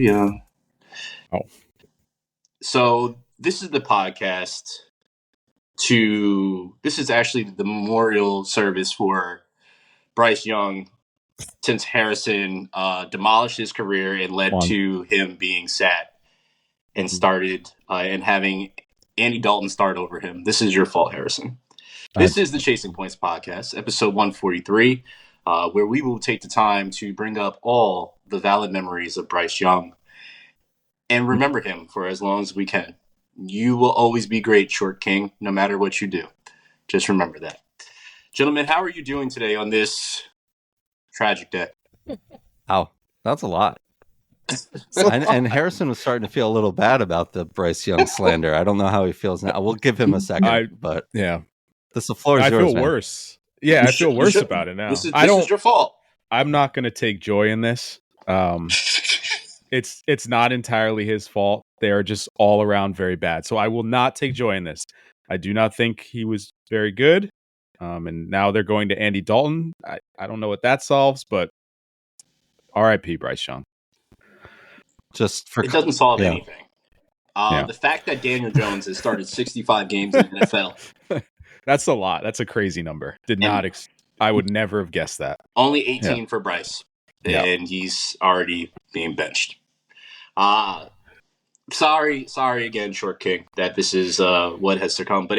young. Oh. So this is the podcast this is actually the memorial service for Bryce Young since Harrison demolished his career and led to him being sat and started and having Andy Dalton start over him. This is your fault, Harrison. This is the Chasing Points podcast, episode 143, where we will take the time to bring up all the valid memories of Bryce Young and remember him for as long as we can. You will always be great, Short King, no matter what you do. Just remember that. Gentlemen, how are you doing today on this tragic day? Oh, that's a lot. And Harrison was starting to feel a little bad about the Bryce Young slander. I don't know how he feels now. We'll give him a second, but yeah, the floor is I yours, feel man. worse. Yeah, I feel worse about it now. This is your fault. I'm not going to take joy in this. It's not entirely his fault. They are just all around very bad. So I will not take joy in this. I do not think he was very good. And now they're going to Andy Dalton. I don't know what that solves, but R.I.P. Bryce Young. It doesn't solve anything. The fact that Daniel Jones has started 65 games in the NFL. That's a lot. That's a crazy number. I would never have guessed that. Only 18 for Bryce. And he's already being benched. Sorry again, Short King, that this is what has succumbed. But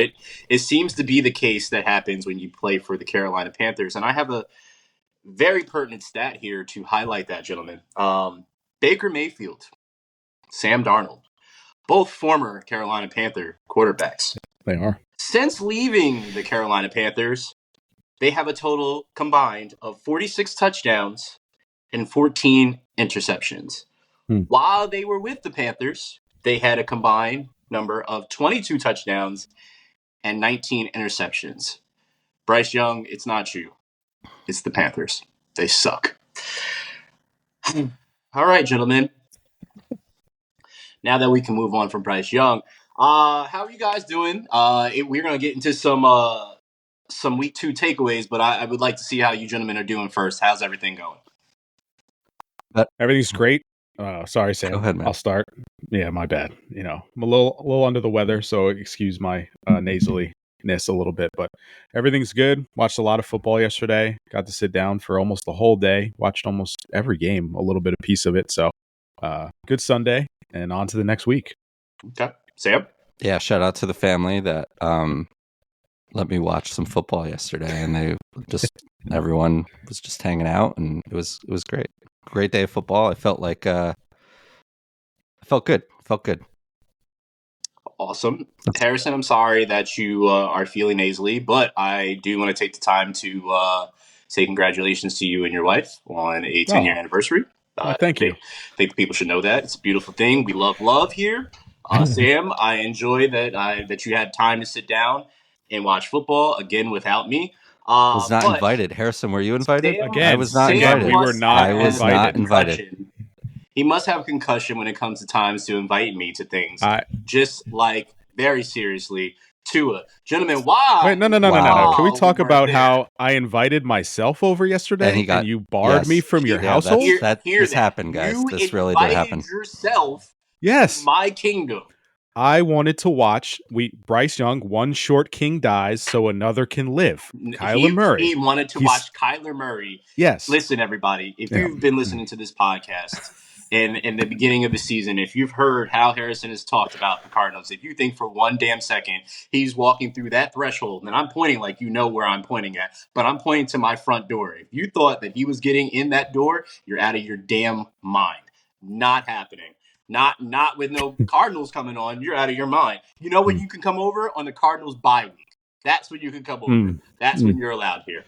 it seems to be the case that happens when you play for the Carolina Panthers. And I have a very pertinent stat here to highlight that, gentlemen. Baker Mayfield, Sam Darnold, both former Carolina Panther quarterbacks. They are. Since leaving the Carolina Panthers, they have a total combined of 46 touchdowns and 14 interceptions. While they were with the Panthers, they had a combined number of 22 touchdowns and 19 interceptions. Bryce Young, it's not you. It's the Panthers. They suck. All right, gentlemen. Now that we can move on from Bryce Young, how are you guys doing? We're going to get into some week 2 takeaways, but I would like to see how you gentlemen are doing first. How's everything going? Everything's great. Sorry, Sam. Go ahead, man. I'll start. Yeah, my bad. I'm a little under the weather, so excuse my nasaliness a little bit, but everything's good. Watched a lot of football yesterday. Got to sit down for almost the whole day. Watched almost every game, a little bit of piece of it. So, good Sunday, and on to the next week. Okay, Sam. Yeah, shout out to the family that let me watch some football yesterday, and everyone was just hanging out, and it was great. Great day of football. I felt like I felt good. Awesome. Harrison, I'm sorry that you are feeling nasally, but I do want to take the time to say congratulations to you and your wife on a 10-year anniversary. Thank you. I think people should know that. It's a beautiful thing. We love here. Sam, I enjoy that you had time to sit down and watch football again without me. Was not invited. Harrison, were you invited? Sam, I was not invited. We were not I was not invited. He must have a concussion when it comes to times to invite me to things. Just like, very seriously, Tua. Gentlemen, why? Wait, no. Can we talk about how I invited myself over yesterday and you barred me from your household? This happened, guys. This really did happen. You invited yourself to my kingdom. I wanted to watch Bryce Young, one Short King dies so another can live. Kyler Murray. He wanted to watch Kyler Murray. Yes. Listen, everybody, if you've been listening to this podcast in the beginning of the season, if you've heard how Harrison has talked about the Cardinals, if you think for one damn second he's walking through that threshold, and I'm pointing like you know where I'm pointing at, but I'm pointing to my front door. If you thought that he was getting in that door, you're out of your damn mind. Not happening. Not with no Cardinals coming on. You're out of your mind. You know when you can come over? On the Cardinals bye week. That's when you can come over. That's when you're allowed here.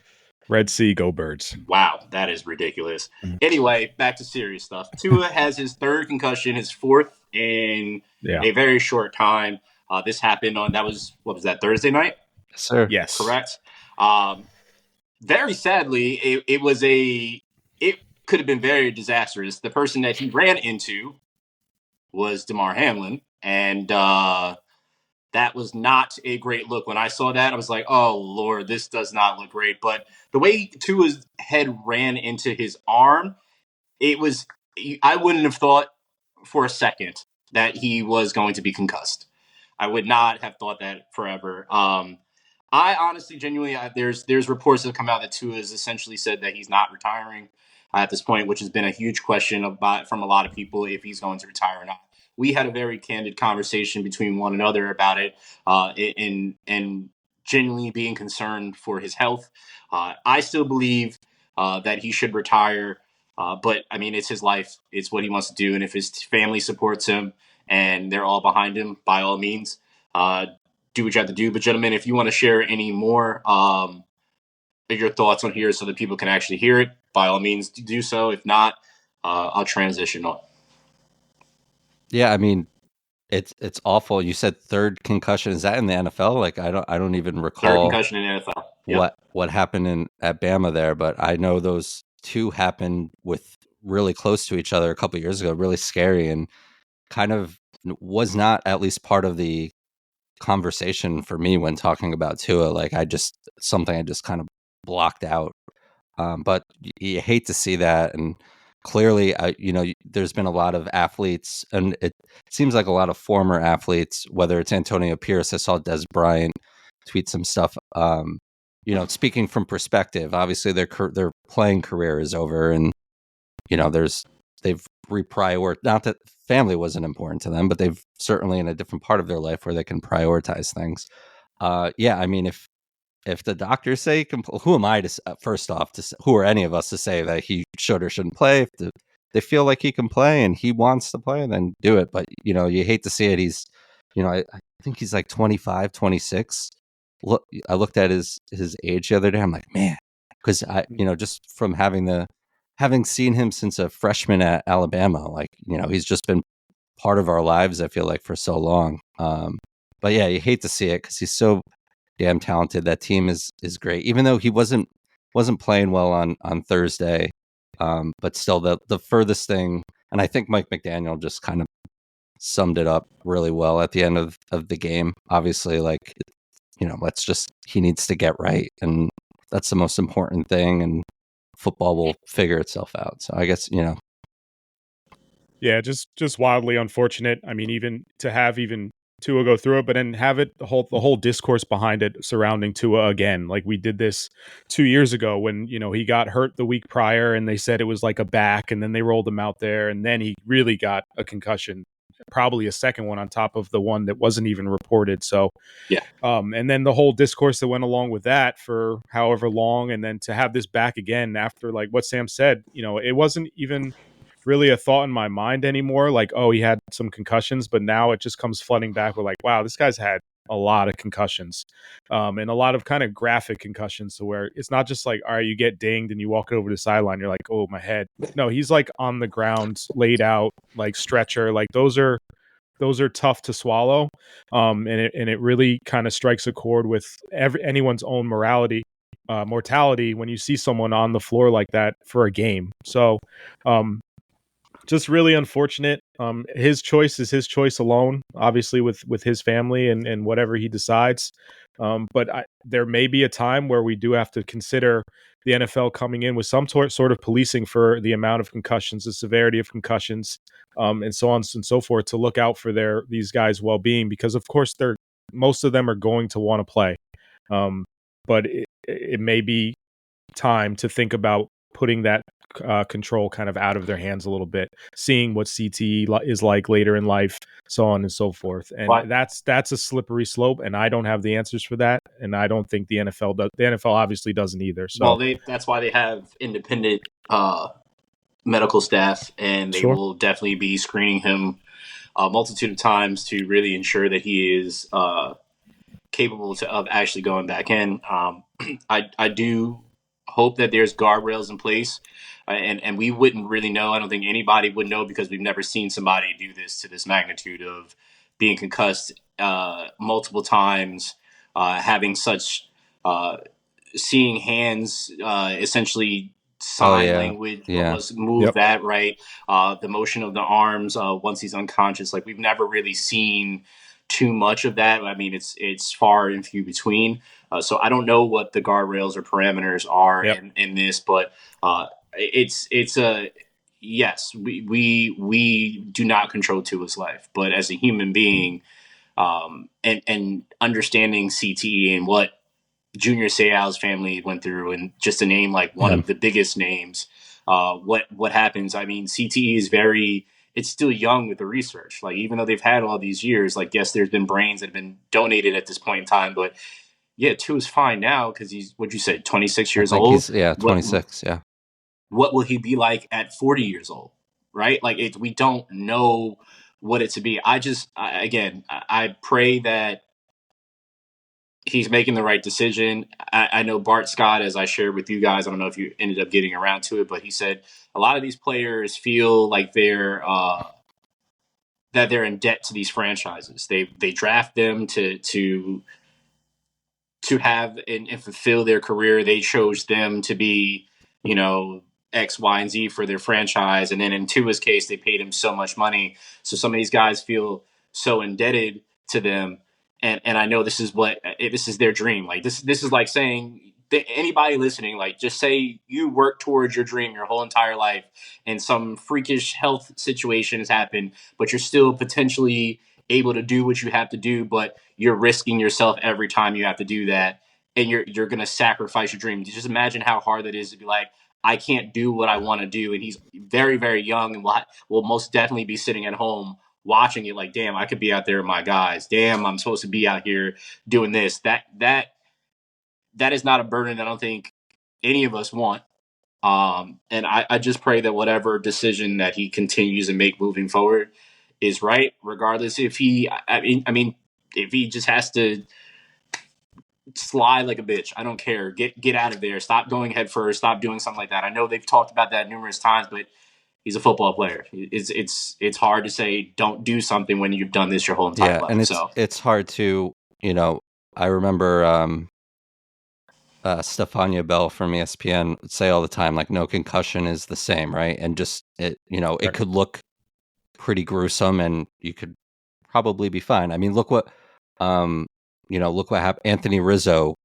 Red Sea, go Birds. Wow, that is ridiculous. Anyway, back to serious stuff. Tua has his third concussion, his fourth in a very short time. This happened on, what was that, Thursday night? Yes, sir. Yes. Correct. Very sadly, it could have been very disastrous. The person that he ran into was Damar Hamlin, and that was not a great look. When I saw that, I was like, oh, Lord, this does not look great. But the way Tua's head ran into his arm, I wouldn't have thought for a second that he was going to be concussed. I would not have thought that forever. I honestly, genuinely, there's reports that come out that Tua has essentially said that he's not retiring at this point, which has been a huge question about from a lot of people if he's going to retire or not. We had a very candid conversation between one another about it, and genuinely being concerned for his health. I still believe that he should retire, but I mean, it's his life; it's what he wants to do, and if his family supports him and they're all behind him, by all means, do what you have to do. But gentlemen, if you want to share any more of your thoughts on here so that people can actually hear it, by all means do so. If not, I'll transition on. Yeah, I mean, it's awful. You said third concussion. Is that in the NFL? Like I don't even Third recall concussion in the NFL. Yep. what happened at Bama there, but I know those two happened with really close to each other a couple of years ago. Really scary and kind of was not at least part of the conversation for me when talking about Tua. Like something I just kind of blocked out. But you hate to see that, and clearly, there's been a lot of athletes, and it seems like a lot of former athletes. Whether it's Antonio Pierce, I saw Des Bryant tweet some stuff. Speaking from perspective, obviously their playing career is over, and they've reprioritized. Not that family wasn't important to them, but they've certainly in a different part of their life where they can prioritize things. Yeah, I mean, if the doctors say, who am I to first off who are any of us to say that he should or shouldn't play? If they feel like he can play and he wants to play, then do it. But you hate to see it. He's, I think he's like 25, 26. Look, I looked at his age the other day. I'm like, man, because just from having seen him since a freshman at Alabama, like he's just been part of our lives. I feel like for so long. But yeah, you hate to see it because he's so damn talented. That team is great, even though he wasn't playing well on Thursday. But still, the furthest thing, and I think Mike McDaniel just kind of summed it up really well at the end of the game. Obviously, like he needs to get right, and that's the most important thing. And football will figure itself out. So I guess Yeah, just wildly unfortunate. I mean, even to have Tua go through it, but then have it the whole discourse behind it surrounding Tua again. Like we did this 2 years ago when he got hurt the week prior, and they said it was like a back, and then they rolled him out there, and then he really got a concussion, probably a second one on top of the one that wasn't even reported. So yeah, and then the whole discourse that went along with that for however long, and then to have this back again after like what Sam said, it wasn't even really a thought in my mind anymore. Like, oh, he had some concussions, but now it just comes flooding back with like, wow, this guy's had a lot of concussions, and a lot of kind of graphic concussions to where it's not just like, all right, you get dinged and you walk over the sideline, you're like, oh, my head. No, he's like on the ground, laid out, like stretcher. Like those are tough to swallow, and it really kind of strikes a chord with anyone's own mortality when you see someone on the floor like that for a game. So, just really unfortunate. His choice is his choice alone, obviously with his family and whatever he decides. But there may be a time where we do have to consider the NFL coming in with some sort of policing for the amount of concussions, the severity of concussions, and so on and so forth, to look out for these guys' well-being, because of course most of them are going to want to play. But it may be time to think about putting that control kind of out of their hands a little bit, seeing what CTE is like later in life, so on and so forth. And that's a slippery slope, and I don't have the answers for that, and I don't think the NFL does. The NFL obviously doesn't either. So that's why they have independent medical staff, and they will definitely be screening him a multitude of times to really ensure that he is capable of actually going back in. I do hope that there's guardrails in place, and we wouldn't really know. I don't think anybody would know because we've never seen somebody do this to this magnitude of being concussed multiple times, having such seeing hands essentially sign language was move that right, the motion of the arms once he's unconscious. Like we've never really seen too much of that. I mean, it's far and few between. So I don't know what the guardrails or parameters are in this, but it's a yes, we do not control Tua's life, but as a human being, and understanding CTE and what Junior Seau's family went through, and just to name like one of the biggest names, what happens? I mean, CTE is it's still young with the research. Like, even though they've had all these years, like, yes, there's been brains that have been donated at this point in time, but yeah, Tua's fine now because he's, what'd you say, 26 I years think old? he's 26. Yeah. What will he be like at 40 years old? Right? Like, we don't know what it to be. I pray that he's making the right decision. I know Bart Scott, as I shared with you guys, I don't know if you ended up getting around to it, but he said a lot of these players feel like that they're in debt to these franchises. They draft them to have and fulfill their career. They chose them to be, X, Y, and Z for their franchise. And then in Tua's case, they paid him so much money. So some of these guys feel so indebted to them. And I know this is their dream. Like, this is like saying, anybody listening, like, just say you work towards your dream your whole entire life and some freakish health situation has happened, but you're still potentially able to do what you have to do, but you're risking yourself every time you have to do that, and you're going to sacrifice your dream. Just imagine how hard that is to be like, I can't do what I want to do, and he's very, very young and will most definitely be sitting at home watching it like, damn, I could be out there with my guys. Damn, I'm supposed to be out here doing this. That is not a burden I don't think any of us want. And I just pray that whatever decision that he continues to make moving forward is right, regardless if if he just has to slide like a bitch, I don't care. Get out of there. Stop going head first. Stop doing something like that. I know they've talked about that numerous times, but he's a football player. It's hard to say don't do something when you've done this your whole entire life. And it's hard to, I remember Stefania Bell from ESPN would say all the time, like, no concussion is the same, right? And just it could look pretty gruesome, and you could probably be fine. I mean, look what happened. Anthony Rizzo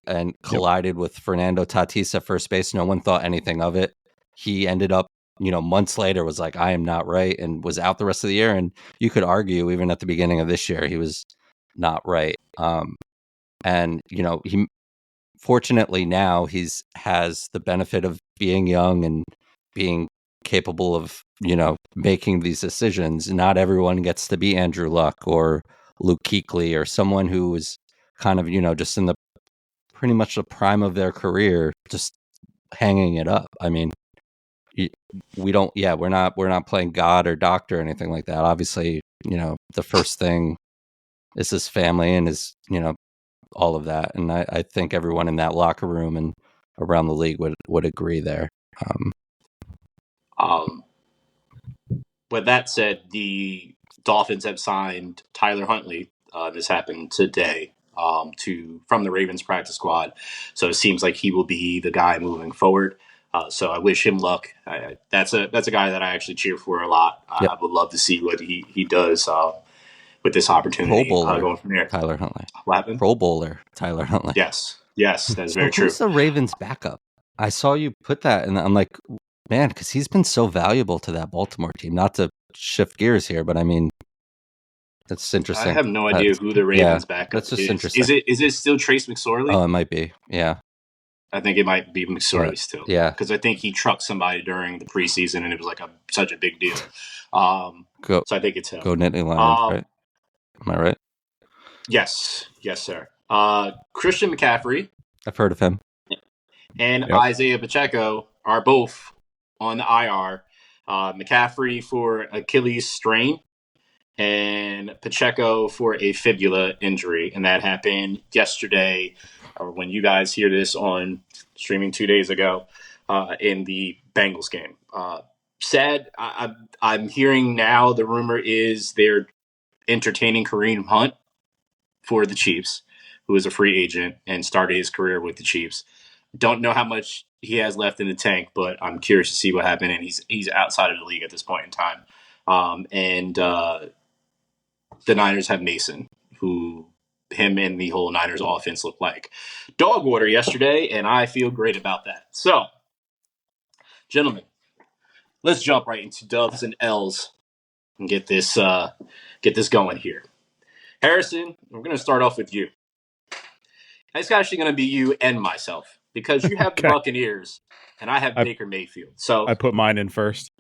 and collided with Fernando Tatis at first base. No one thought anything of it. He ended up, months later was like, I am not right, and was out the rest of the year. And you could argue even at the beginning of this year, he was not right. And he fortunately now has the benefit of being young and being capable of, making these decisions. Not everyone gets to be Andrew Luck or Luke Kuechly or someone who was kind of, just in the pretty much the prime of their career, just hanging it up. I mean, we're not playing God or doctor or anything like that. Obviously, the first thing is his family and his, all of that. And I think everyone in that locker room and around the league would agree there. With that said, the Dolphins have signed Tyler Huntley. This happened today from the Ravens practice squad. So it seems like he will be the guy moving forward. So I wish him luck. That's a guy that I actually cheer for a lot. Yep. I would love to see what he does with this opportunity. Pro Bowler, going from there. Tyler Huntley. What happened? Pro Bowler, Tyler Huntley. Yes, that's So very true. who's the Ravens backup? I saw you put that, and I'm like, man, because he's been so valuable to that Baltimore team. Not to shift gears here, but I mean, that's interesting. I have no idea who the Ravens backup that's just is. Interesting. Is it still Trace McSorley? Oh, it might be. Yeah. I think it might be McSorley still. Yeah. Because I think he trucked somebody during the preseason, and it was like such a big deal. So I think it's him. Go Nittany Lions, right? Am I right? Yes, sir. Christian McCaffrey. I've heard of him. And Isaiah Pacheco are both on the IR. McCaffrey for Achilles strain, and Pacheco for a fibula injury. And that happened yesterday, or when you guys hear this on streaming 2 days ago, in the Bengals game. Sad. I'm hearing now the rumor is they're entertaining Kareem Hunt for the Chiefs, who is a free agent and started his career with the Chiefs. Don't know how much he has left in the tank, but I'm curious to see what happened. And he's outside of the league at this point in time. And the Niners have Mason, who him and the whole Niners offense look like dog water yesterday, and I feel great about that. So, gentlemen, let's jump right into dubs and L's and get this going here. Harrison, we're going to start off with you. It's actually going to be you and myself because you have the Okay. Buccaneers and I have Baker Mayfield. So I put mine in first.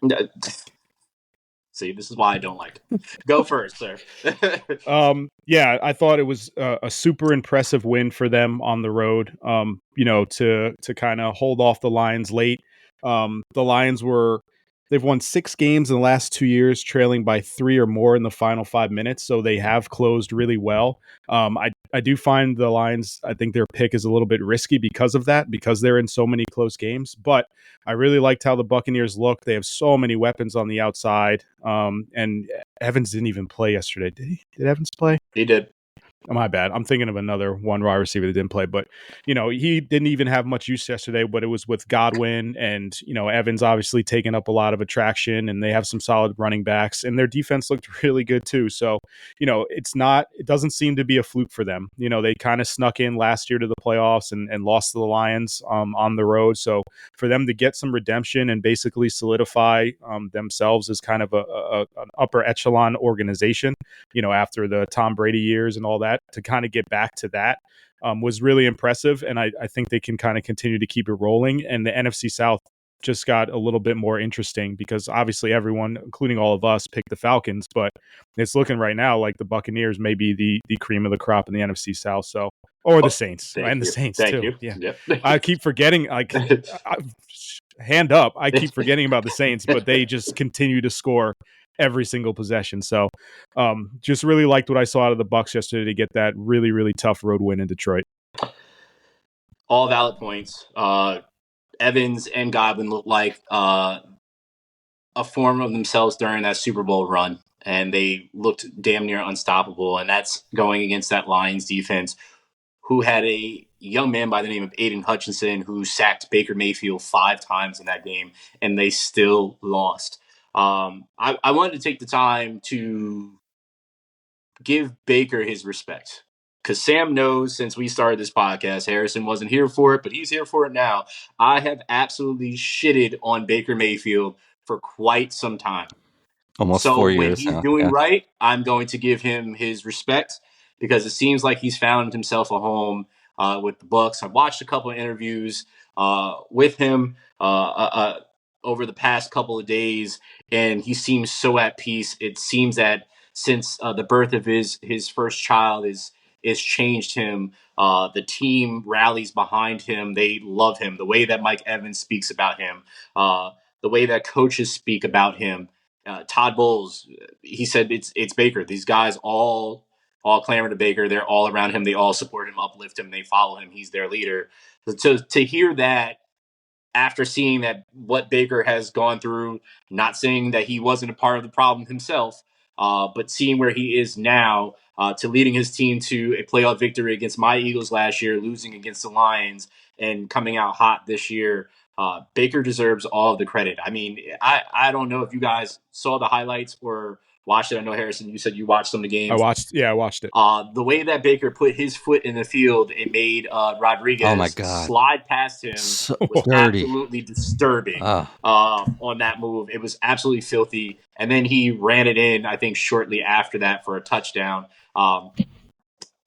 See, this is why I don't like it. Go first, sir. Yeah, I thought it was a super impressive win for them on the road. To kind of hold off the Lions late. The Lions they've won 6 games in the last 2 years, trailing by 3 or more in the final 5 minutes. So they have closed really well. I do find the Lions, I think their pick is a little bit risky because of that, because they're in so many close games. But I really liked how the Buccaneers look. They have so many weapons on the outside. And Evans didn't even play yesterday. Did he? Did Evans play? He did. Oh, my bad. I'm thinking of another one wide receiver that didn't play, but he didn't even have much use yesterday. But it was with Godwin and Evans obviously taking up a lot of attraction, and they have some solid running backs, and their defense looked really good too. So it doesn't seem to be a fluke for them. They kind of snuck in last year to the playoffs and lost to the Lions on the road. So for them to get some redemption and basically solidify themselves as kind of an upper echelon organization, after the Tom Brady years and all that, to kind of get back to that was really impressive. And I think they can kind of continue to keep it rolling. And the NFC South just got a little bit more interesting because obviously everyone, including all of us, picked the Falcons, but it's looking right now like the Buccaneers may be the cream of the crop in the NFC South. So, or the Saints, and the Saints Thank too. You. Yeah, Yep. I keep forgetting. Hand up, I keep forgetting about the Saints, but they just continue to score every single possession. So, just really liked what I saw out of the Bucs yesterday to get that really, really tough road win in Detroit. All valid points. Evans and Godwin look like a form of themselves during that Super Bowl run, and they looked damn near unstoppable. And that's going against that Lions defense, who had a young man by the name of Aiden Hutchinson who sacked Baker Mayfield 5 times in that game, and they still lost. I wanted to take the time to give Baker his respect, because Sam knows since we started this podcast, Harrison wasn't here for it, but he's here for it now. I have absolutely shitted on Baker Mayfield for quite some time. Almost so 4 when years he's now. doing right, I'm going to give him his respect because it seems like he's found himself a home with the Bucs. I've watched a couple of interviews with him over the past couple of days, and he seems so at peace. It seems that since the birth of his first child is changed him. The team rallies behind him. They love him. The way that Mike Evans speaks about him, the way that coaches speak about him. Todd Bowles, he said it's Baker. These guys all clamor to Baker. They're all around him. They all support him, uplift him. They follow him. He's their leader. To hear that after seeing that what Baker has gone through, not saying that he wasn't a part of the problem himself, but seeing where he is now, to leading his team to a playoff victory against my Eagles last year, losing against the Lions, and coming out hot this year. Baker deserves all of the credit. I mean, I don't know if you guys saw the highlights or watched it. I know, Harrison, you said you watched some of the games. I watched it. The way that Baker put his foot in the field and made Rodriguez slide past him was dirty. Absolutely disturbing on that move. It was absolutely filthy. And then he ran it in, I think, shortly after that for a touchdown.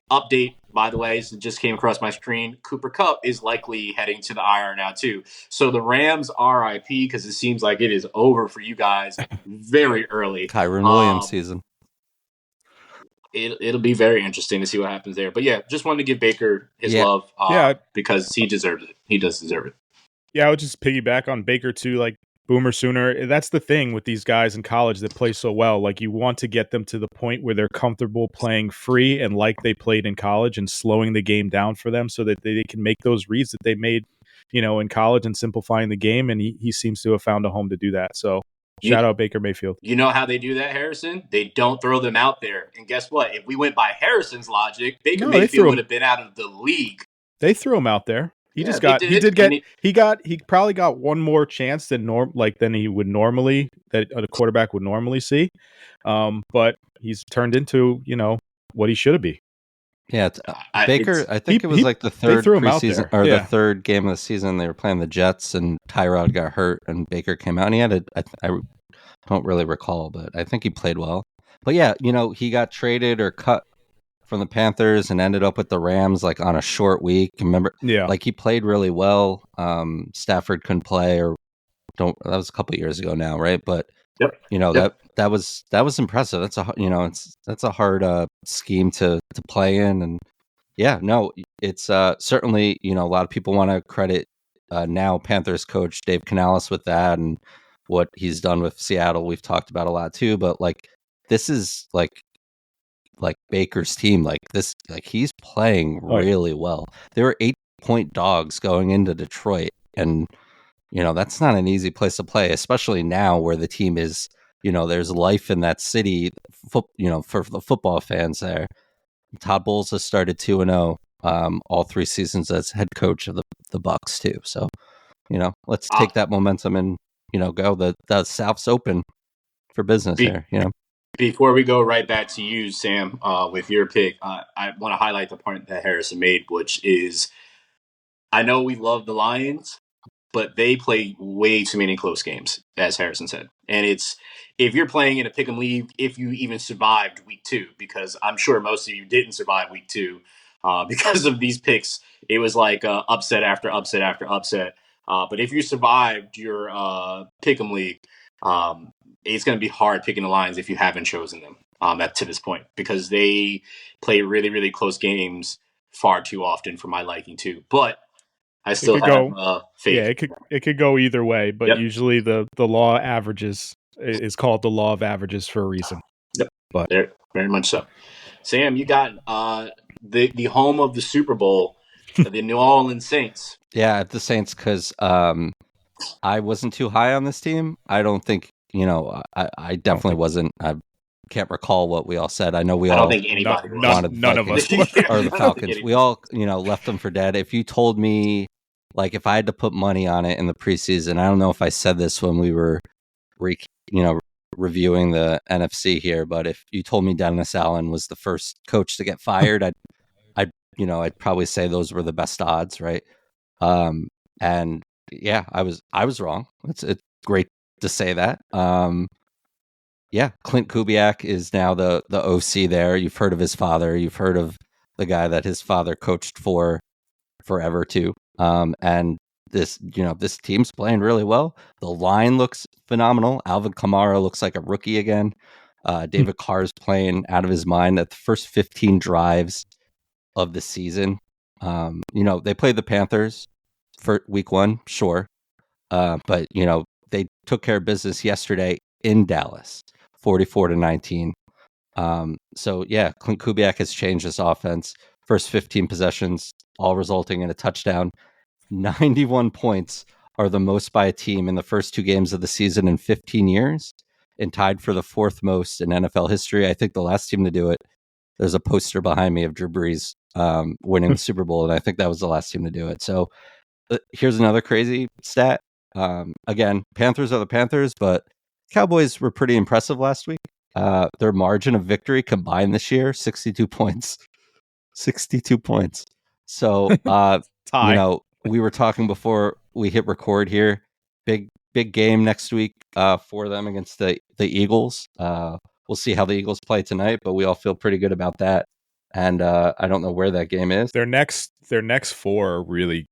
Update, by the way, it just came across my screen. Cooper Kupp is likely heading to the IR now, too. So the Rams RIP, because it seems like it is over for you guys very early. Kyron Williams season. It'll be very interesting to see what happens there. But yeah, just wanted to give Baker his love because he deserves it. He does deserve it. Yeah, I would just piggyback on Baker too, like Boomer Sooner. That's the thing with these guys in college that play so well. Like, you want to get them to the point where they're comfortable playing free and like they played in college, and slowing the game down for them so that they can make those reads that they made, in college, and simplifying the game. And he seems to have found a home to do that. So shout out Baker Mayfield. You know how they do that, Harrison? They don't throw them out there. And guess what? If we went by Harrison's logic, Baker Mayfield would have been out of the league. They threw him out there. He probably got one more chance than he would normally, that a quarterback would normally see. But he's turned into, what he should be. Yeah, Baker. I think it was like the they third threw him out preseason there. or Yeah. the third game of the season. They were playing the Jets, and Tyrod got hurt, and Baker came out, and he had I don't really recall, but I think he played well. But yeah, he got traded or cut from the Panthers and ended up with the Rams like on a short week. Remember, Yeah. like he played really well. Stafford couldn't play, or that was a couple of years ago now, right? But Yep. that was impressive. That's that's a hard scheme to play in, and yeah, no, it's certainly a lot of people want to credit now Panthers coach Dave Canales with that and what he's done with Seattle. We've talked about a lot too, but like this is like Baker's team, like this, like he's playing really well. There were 8-point dogs going into Detroit, and that's not an easy place to play, especially now where the team is. There's life in that city. For the football fans there, Todd Bowles has started 2-0 all 3 seasons as head coach of the Bucks too. So let's take that momentum and go. The South's open for business here. Before we go right back to you, Sam, with your pick, I want to highlight the point that Harrison made, which is I know we love the Lions, but they play way too many close games, as Harrison said. And it's if you're playing in a pick 'em league, if you even survived week 2, because I'm sure most of you didn't survive week 2 because of these picks. It was like upset after upset after upset. But if you survived your pick 'em league, it's going to be hard picking the Lions if you haven't chosen them to this point, because they play really, really close games far too often for my liking too. But I still have faith. Yeah, it could go either way, but Yep. usually the law averages is called the law of averages for a reason. Yep. But very much so. Sam, you got the home of the Super Bowl, the New Orleans Saints. Yeah, the Saints, because I wasn't too high on this team. I don't think I definitely wasn't. I can't recall what we all said. I know we all. I don't think anybody wanted none of us or the Falcons. We all left them for dead. If you told me, like, if I had to put money on it in the preseason, I don't know if I said this when we were reviewing the NFC here, but if you told me Dennis Allen was the first coach to get fired, I'd probably say those were the best odds, right? And yeah, I was wrong. It's great to say that. Yeah, Clint Kubiak is now the OC there. You've heard of his father. You've heard of the guy that his father coached for forever too. And this team's playing really well. The line looks phenomenal. Alvin Kamara looks like a rookie again. David Carr's playing out of his mind at the first 15 drives of the season. They played the Panthers for week 1, sure. But they took care of business yesterday in Dallas, 44-19. So yeah, Clint Kubiak has changed this offense. First 15 possessions, all resulting in a touchdown. 91 points are the most by a team in the first 2 games of the season in 15 years, and tied for the 4th most in NFL history. I think the last team to do it, there's a poster behind me of Drew Brees winning the Super Bowl, and I think that was the last team to do it. So here's another crazy stat. Again, Panthers are the Panthers, but Cowboys were pretty impressive last week. Their margin of victory combined this year, 62 points. 62 points. So, we were talking before we hit record here. Big game next week for them against the Eagles. We'll see how the Eagles play tonight, but we all feel pretty good about that. And I don't know where that game is. Their next 4 are really,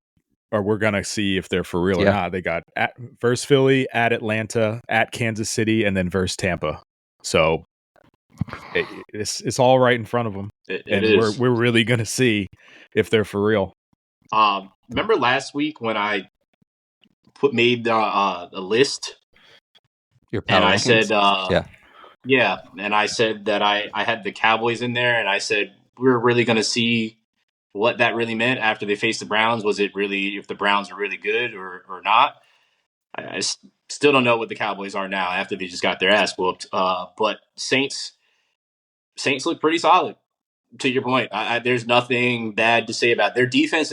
or we're gonna see if they're for real or not. They got at versus Philly, at Atlanta, at Kansas City, and then versus Tampa. So it's all right in front of them, we're really gonna see if they're for real. Remember last week when I made the list, your power and I rankings? said, yeah, and I said that I had the Cowboys in there, and I said we're really going to see what that really meant after they faced the Browns. Was it really if the Browns are really good or not? I still don't know what the Cowboys are now after they just got their ass whooped. But Saints look pretty solid. To your point, there's nothing bad to say about it. Their defense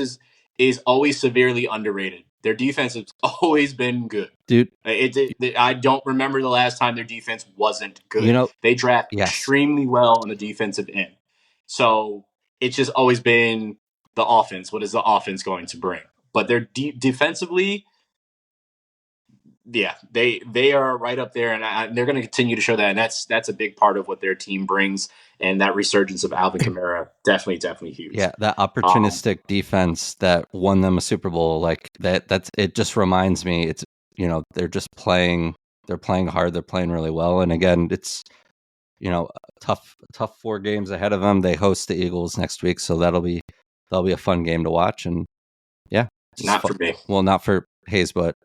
is always severely underrated. Their defense has always been good, dude. I don't remember the last time their defense wasn't good. They draft extremely well on the defensive end. So it's just always been the offense. What is the offense going to bring? But they're defensively, yeah, they are right up there, and they're going to continue to show that. And that's a big part of what their team brings, and that resurgence of Alvin Kamara definitely huge. Yeah, that opportunistic defense that won them a Super Bowl, like that's it. Just reminds me, it's they're just playing. They're playing hard. They're playing really well. And again, it's tough 4 games ahead of them. They host the Eagles next week, so that'll be a fun game to watch. And yeah, not for me. Well, not for Hayes, but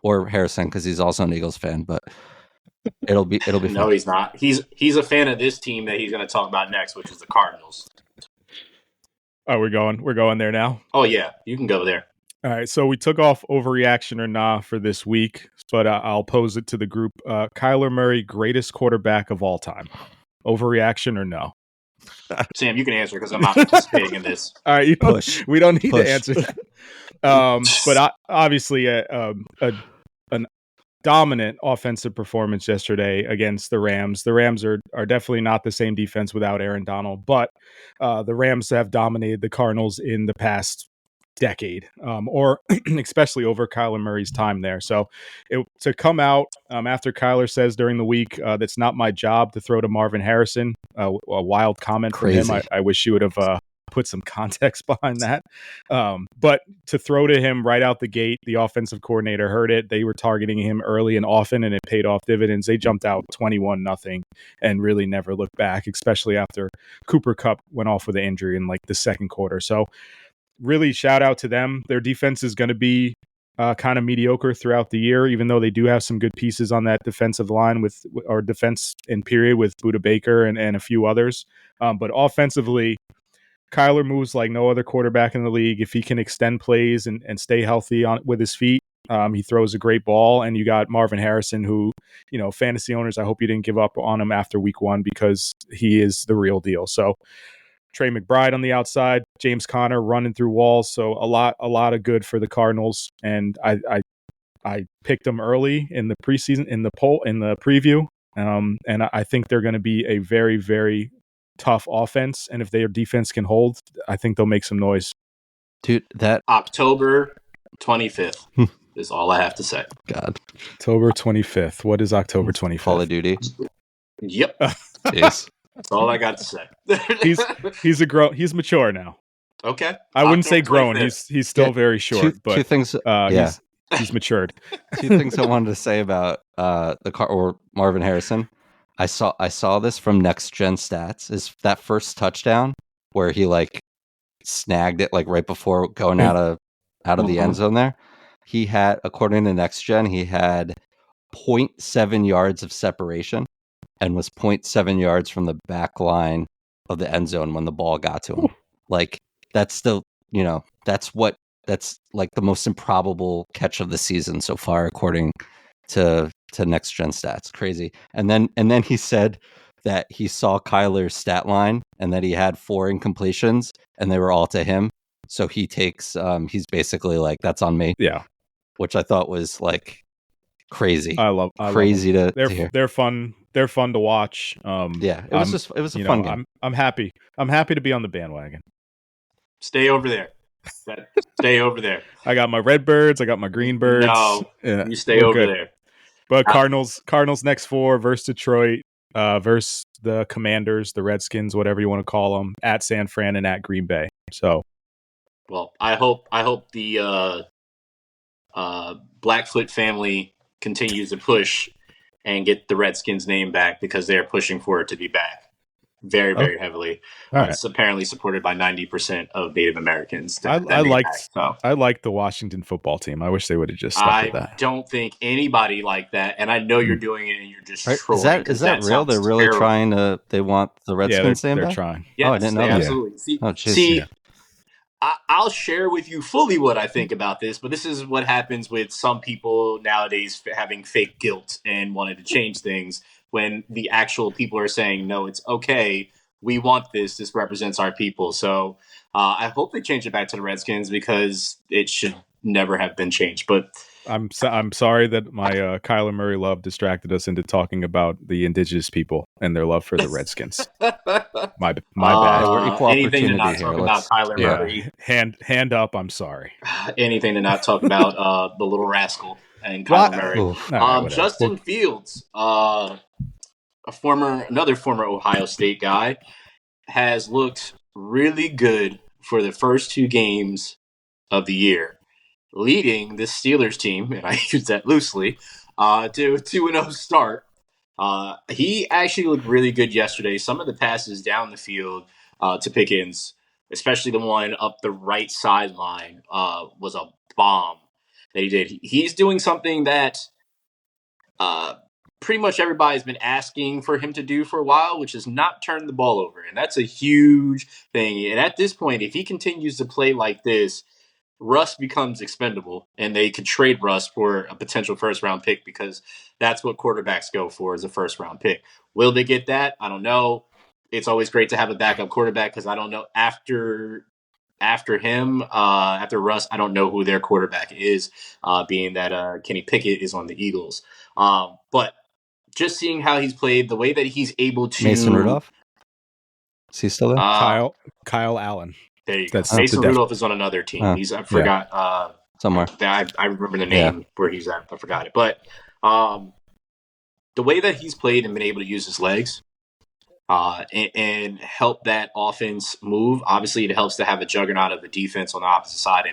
or Harrison, because he's also an Eagles fan. But it'll be fun. No, he's not. He's a fan of this team that he's going to talk about next, which is the Cardinals. Oh, we're going there now. Oh yeah, you can go there. All right, so we took off overreaction or nah for this week, but I'll pose it to the group. Kyler Murray, greatest quarterback of all time. Overreaction or no? Sam, you can answer because I'm not participating in this. All right, we don't need to answer that. But obviously, an dominant offensive performance yesterday against the Rams. The Rams are definitely not the same defense without Aaron Donald, but the Rams have dominated the Cardinals in the past decade, or especially over Kyler Murray's time there. So to come out after Kyler says during the week, that's not my job to throw to Marvin Harrison, a wild comment from him. I wish you would have put some context behind that. But to throw to him right out the gate, the offensive coordinator heard it. They were targeting him early and often, and it paid off dividends. They jumped out 21-0 and really never looked back, especially after Cooper Kupp went off with an injury in like the second quarter. So really shout out to them. Their defense is going to be kind of mediocre throughout the year, even though they do have some good pieces on that defensive line or defense in period with Budda Baker and a few others. But offensively, Kyler moves like no other quarterback in the league. If he can extend plays and stay healthy with his feet, he throws a great ball. And you got Marvin Harrison, who, fantasy owners, I hope you didn't give up on him after week 1 because he is the real deal. So Trey McBride on the outside, James Conner running through walls. So a lot of good for the Cardinals. And I picked them early in the preseason, in the preview. And I think they're going to be a very, very tough offense. And if their defense can hold, I think they'll make some noise. Dude, that October 25th is all I have to say. God. October 25th. What is October 25th? Call of Duty. Yep. Jeez. That's all I got to say. He's mature now. Okay. I wouldn't say grown. He's still very short. Two things. He's matured. 2 things I wanted to say about or Marvin Harrison. I saw this from Next Gen Stats. Is that first touchdown where he like snagged it like right before going out of the end zone there. He had, according to Next Gen, he had 0.7 yards of separation and was 0.7 yards from the back line of the end zone when the ball got to him. Like that's still, that's like the most improbable catch of the season so far, according to Next Gen Stats. Crazy. And then he said that he saw Kyler's stat line and that he had 4 incompletions and they were all to him. So he takes, he's basically like, that's on me. Yeah. Which I thought was like crazy. I love to hear. They're fun. They're fun to watch. It was a fun game. I'm happy. I'm happy to be on the bandwagon. Stay over there. Stay over there. I got my red birds. I got my green birds. No, you stay over there. But Cardinals next 4 versus Detroit, versus the Commanders, the Redskins, whatever you want to call them, at San Fran and at Green Bay. So, well, I hope the Blackfoot family continues to push and get the Redskins name back because they're pushing for it to be back very, very heavily. Right. It's apparently supported by 90% of Native Americans. I liked the Washington football team. I wish they would have just stuck with that. I don't think anybody liked that, and I know you're doing it and you're just trolling. Is that real? They're really terrible. trying to. They want the Redskins name back? They're trying. Yes, I didn't know that. Absolutely. See, I'll share with you fully what I think about this, but this is what happens with some people nowadays having fake guilt and wanting to change things when the actual people are saying, no, it's okay. We want this. This represents our people. So I hope they change it back to the Redskins because it should never have been changed. But I'm sorry that my Kyler Murray love distracted us into talking about the indigenous people and their love for the Redskins. My bad. Hey, we're equal anything to opportunity not here. talk about Kyler Murray. Hand up. I'm sorry. Anything to not talk about the little rascal and Well, Kyler Murray. right, Justin Fields, another former Ohio State guy, has looked really good for the first two games of the year, leading the Steelers team, and I use that loosely, to a 2-0 start. He actually looked really good yesterday. Some of the passes down the field to Pickens, especially the one up the right sideline, was a bomb that he did. He's doing something that pretty much everybody's been asking for him to do for a while, which is not turn the ball over. And that's a huge thing. And at this point, if he continues to play like this, Russ becomes expendable, and they could trade Russ for a potential first-round pick because that's what quarterbacks go for, is a first-round pick. Will they get that? I don't know. It's always great to have a backup quarterback because I don't know after Russ, I don't know who their quarterback is, being that Kenny Pickett is on the Eagles. But just seeing how he's played, the way that he's able to Mason Rudolph. Is he still there? Kyle Allen. There you go. Mason Rudolph is on another team. I forgot somewhere. I remember the name where he's at. I forgot it. But the way that he's played and been able to use his legs and help that offense move, obviously it helps to have a juggernaut of a defense on the opposite side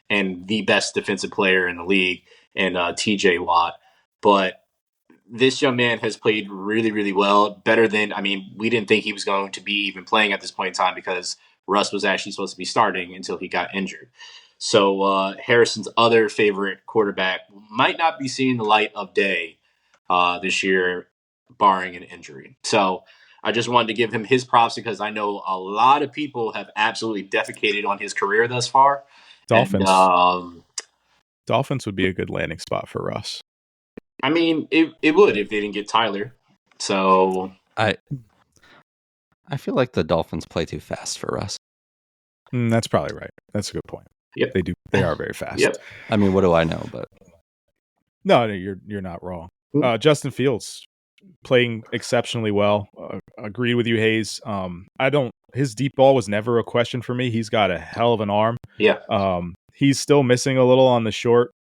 and the best defensive player in the league and TJ Watt. But this young man has played really, really well. Better than, we didn't think he was going to be even playing at this point in time because Russ was actually supposed to be starting until he got injured. So Harrison's other favorite quarterback might not be seeing the light of day this year, barring an injury. So I just wanted to give him his props because I know a lot of people have absolutely defecated on his career thus far. Dolphins. And, Dolphins would be a good landing spot for Russ. It would if they didn't get Tyler. So I feel like the Dolphins play too fast for Russ. That's probably right. That's a good point. Yep. They do. They are very fast. Yep. What do I know? But no, you're not wrong. Justin Fields playing exceptionally well. Agreed with you, Hayes. His deep ball was never a question for me. He's got a hell of an arm. Yeah. He's still missing a little on the short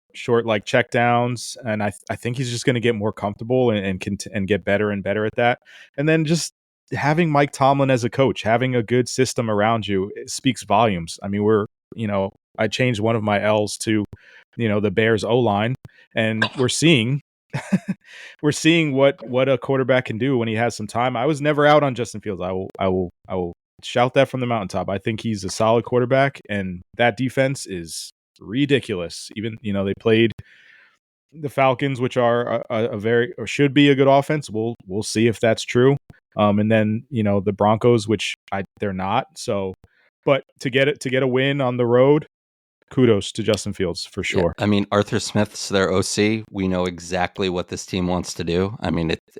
like check downs, and I think he's just going to get more comfortable and get better and better at that. And then just having Mike Tomlin as a coach, having a good system around you, it speaks volumes. I changed one of my L's to, the Bears O-line, and we're seeing what a quarterback can do when he has some time. I was never out on Justin Fields. I will shout that from the mountaintop. I think he's a solid quarterback, and that defense is ridiculous. Even they played the Falcons, which are should be a good offense. We'll see if that's true. And then the Broncos, which they're not. So, but to get a win on the road, kudos to Justin Fields for sure. Yeah, Arthur Smith's their OC. We know exactly what this team wants to do.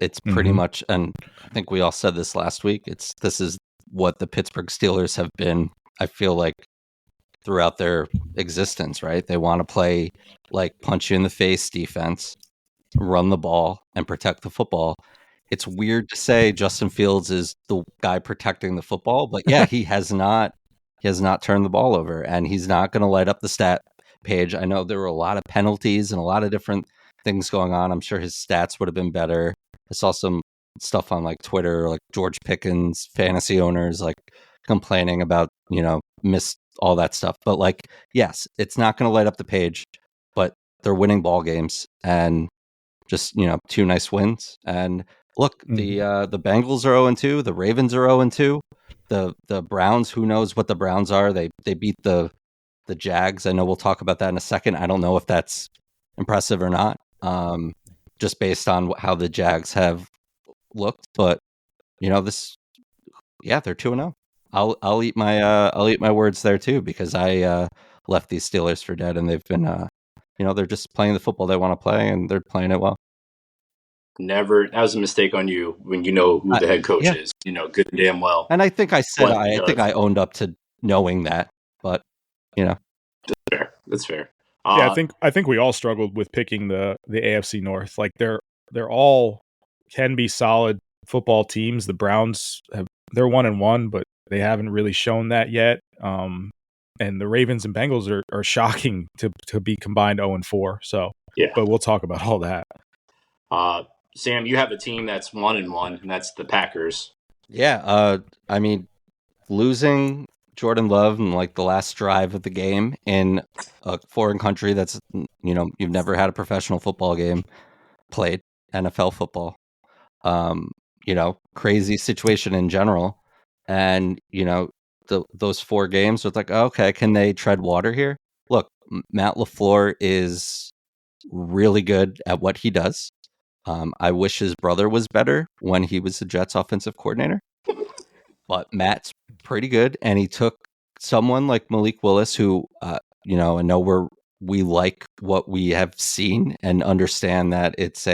It's pretty much, and I think we all said this last week. This is what the Pittsburgh Steelers have been. I feel like throughout their existence, right? They want to play like punch you in the face defense, run the ball, and protect the football. It's weird to say Justin Fields is the guy protecting the football, but yeah, he has not turned the ball over, and he's not going to light up the stat page. I know there were a lot of penalties and a lot of different things going on. I'm sure his stats would have been better. I saw some stuff on like Twitter, like George Pickens fantasy owners like complaining about, missed all that stuff. But like, yes, it's not going to light up the page, but they're winning ball games and just, two nice wins. And look, the Bengals are 0-2, the Ravens are 0-2. The Browns, who knows what the Browns are? They beat the Jags. I know we'll talk about that in a second. I don't know if that's impressive or not, just based on how the Jags have looked. But they're 2-0. I'll eat my words there too, because I left these Steelers for dead, and they've been they're just playing the football they want to play, and they're playing it well. That was a mistake on you when you know who the head coach is. Good and damn well. And I think I said I think I owned up to knowing that, but that's fair. Yeah, I think we all struggled with picking the AFC North. Like they're all can be solid football teams. The Browns they're 1-1, but they haven't really shown that yet. And the Ravens and Bengals are shocking to be combined 0-4. So Yeah. But we'll talk about all that. Sam, you have a team that's 1-1, and that's the Packers. Yeah, I mean, losing Jordan Love in like the last drive of the game in a foreign country that's, you've never had a professional football game played, NFL football. Crazy situation in general. And, those 4 games, it's like, okay, can they tread water here? Look, Matt LaFleur is really good at what he does. I wish his brother was better when he was the Jets offensive coordinator. But Matt's pretty good, and he took someone like Malik Willis, who, I know we like what we have seen and understand that it's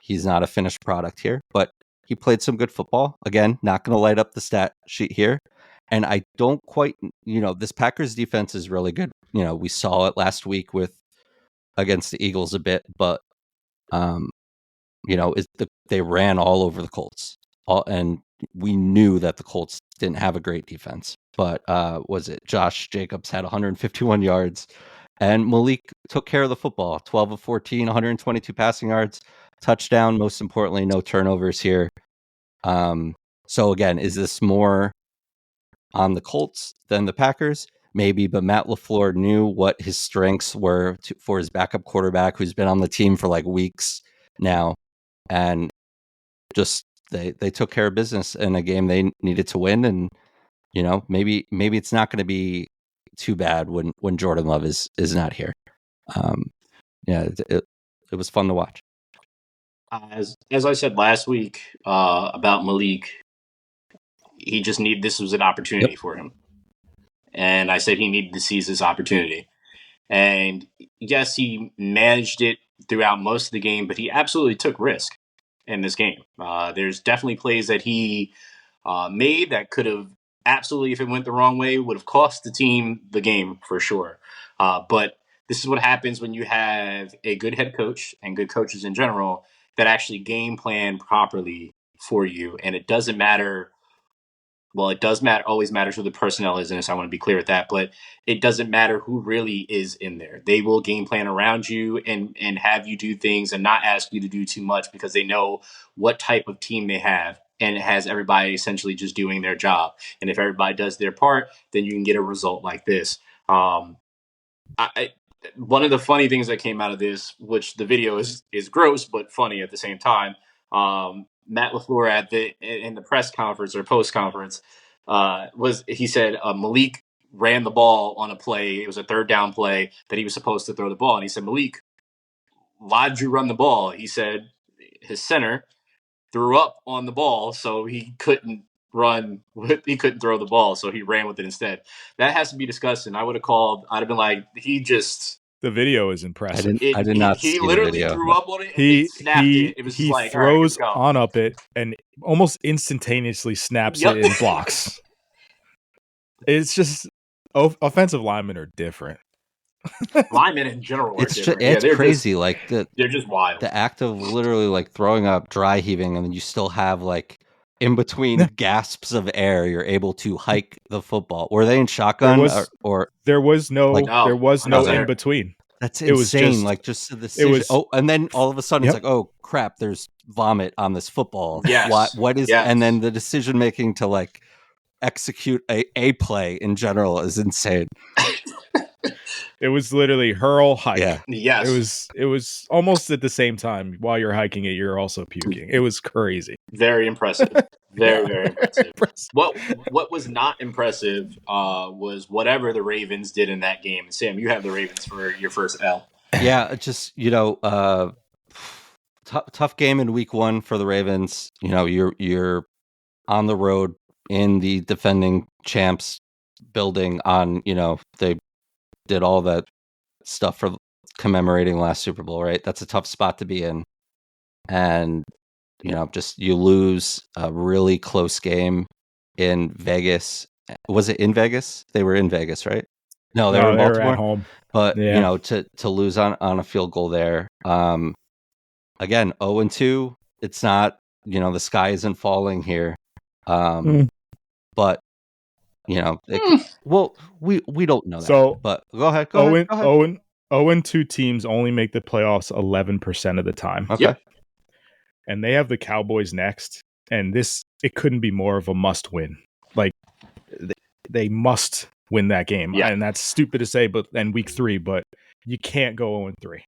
he's not a finished product here, but he played some good football. Again, not going to light up the stat sheet here. And I don't quite, this Packers defense is really good. We saw it last week against the Eagles a bit, but, they ran all over the Colts. And we knew that the Colts didn't have a great defense. But was it Josh Jacobs had 151 yards, and Malik took care of the football. 12 of 14, 122 passing yards, touchdown. Most importantly, no turnovers here. So again, is this more on the Colts than the Packers? Maybe, but Matt LaFleur knew what his strengths were for his backup quarterback, who's been on the team for like weeks now, and just they took care of business in a game they needed to win. And maybe it's not going to be too bad when Jordan Love is not here. It was fun to watch. As I said last week about Malik, he just this was an opportunity for him. And I said he needed to seize this opportunity. And yes, he managed it throughout most of the game, but he absolutely took risk in this game. There's definitely plays that he made that could have absolutely, if it went the wrong way, would have cost the team the game for sure. But this is what happens when you have a good head coach and good coaches in general that actually game plan properly for you. And it doesn't matter. Well, it does matter. Always matters who the personnel is in this. I want to be clear with that, but it doesn't matter who really is in there. They will game plan around you and have you do things and not ask you to do too much because they know what type of team they have, and it has everybody essentially just doing their job. And if everybody does their part, then you can get a result like this. One of the funny things that came out of this, which the video is gross but funny at the same time. Matt LaFleur in the press conference or post conference he said Malik ran the ball on a play. It was a 3rd down play that he was supposed to throw the ball, and he said, Malik, why did you run the ball? He said his center threw up on the ball, so he couldn't he couldn't throw the ball, so he ran with it instead. That has to be discussed, and I'd have been like, the video is impressive. I did not he see literally the video. threw up on it and snapped it. It was he just like, throws all right, on up it and almost instantaneously snaps it and blocks. It's just offensive linemen are different. Linemen in general are different. It's crazy. They're just wild. The act of literally like throwing up, dry heaving, and then you still have like in between gasps of air, you're able to hike the football. Were they in shotgun there was no in between. That's insane. It was just the decision. And then all of a sudden it's like, oh crap, there's vomit on this football. Yes. What is? Yes. And then the decision making to like execute a play in general is insane. It was literally hurl, hike. Yeah. Yes. It was almost at the same time. While you're hiking it, you're also puking. It was crazy. Very impressive. Very impressive. What was not impressive was whatever the Ravens did in that game. Sam, you have the Ravens for your first L. Yeah, just tough game in week 1 for the Ravens. You're on the road in the defending champs building on, they did all that stuff for commemorating last Super Bowl, right? That's a tough spot to be in. And, just you lose a really close game in Vegas. Was it in Vegas? They were in Vegas, right? No, they were in they were Baltimore. at home. But Yeah. to lose on a field goal there. Again, 0-2. It's not, the sky isn't falling here. But well, we don't know that. So But go ahead. 0-2 teams only make the playoffs 11% of the time. Okay. Yep. And they have the Cowboys next, and it couldn't be more of a must win. Like they must win that game. Yeah. And that's stupid to say, and week 3, but you can't go 0-3.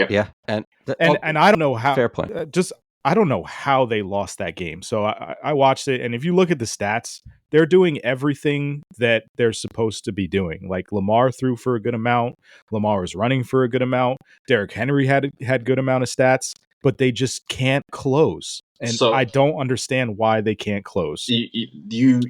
Yeah. And I don't know how. Fair point. I don't know how they lost that game. So I watched it, and if you look at the stats, they're doing everything that they're supposed to be doing. Like Lamar threw for a good amount, Lamar was running for a good amount, Derrick Henry had good amount of stats, but they just can't close. And So I don't understand why they can't close. You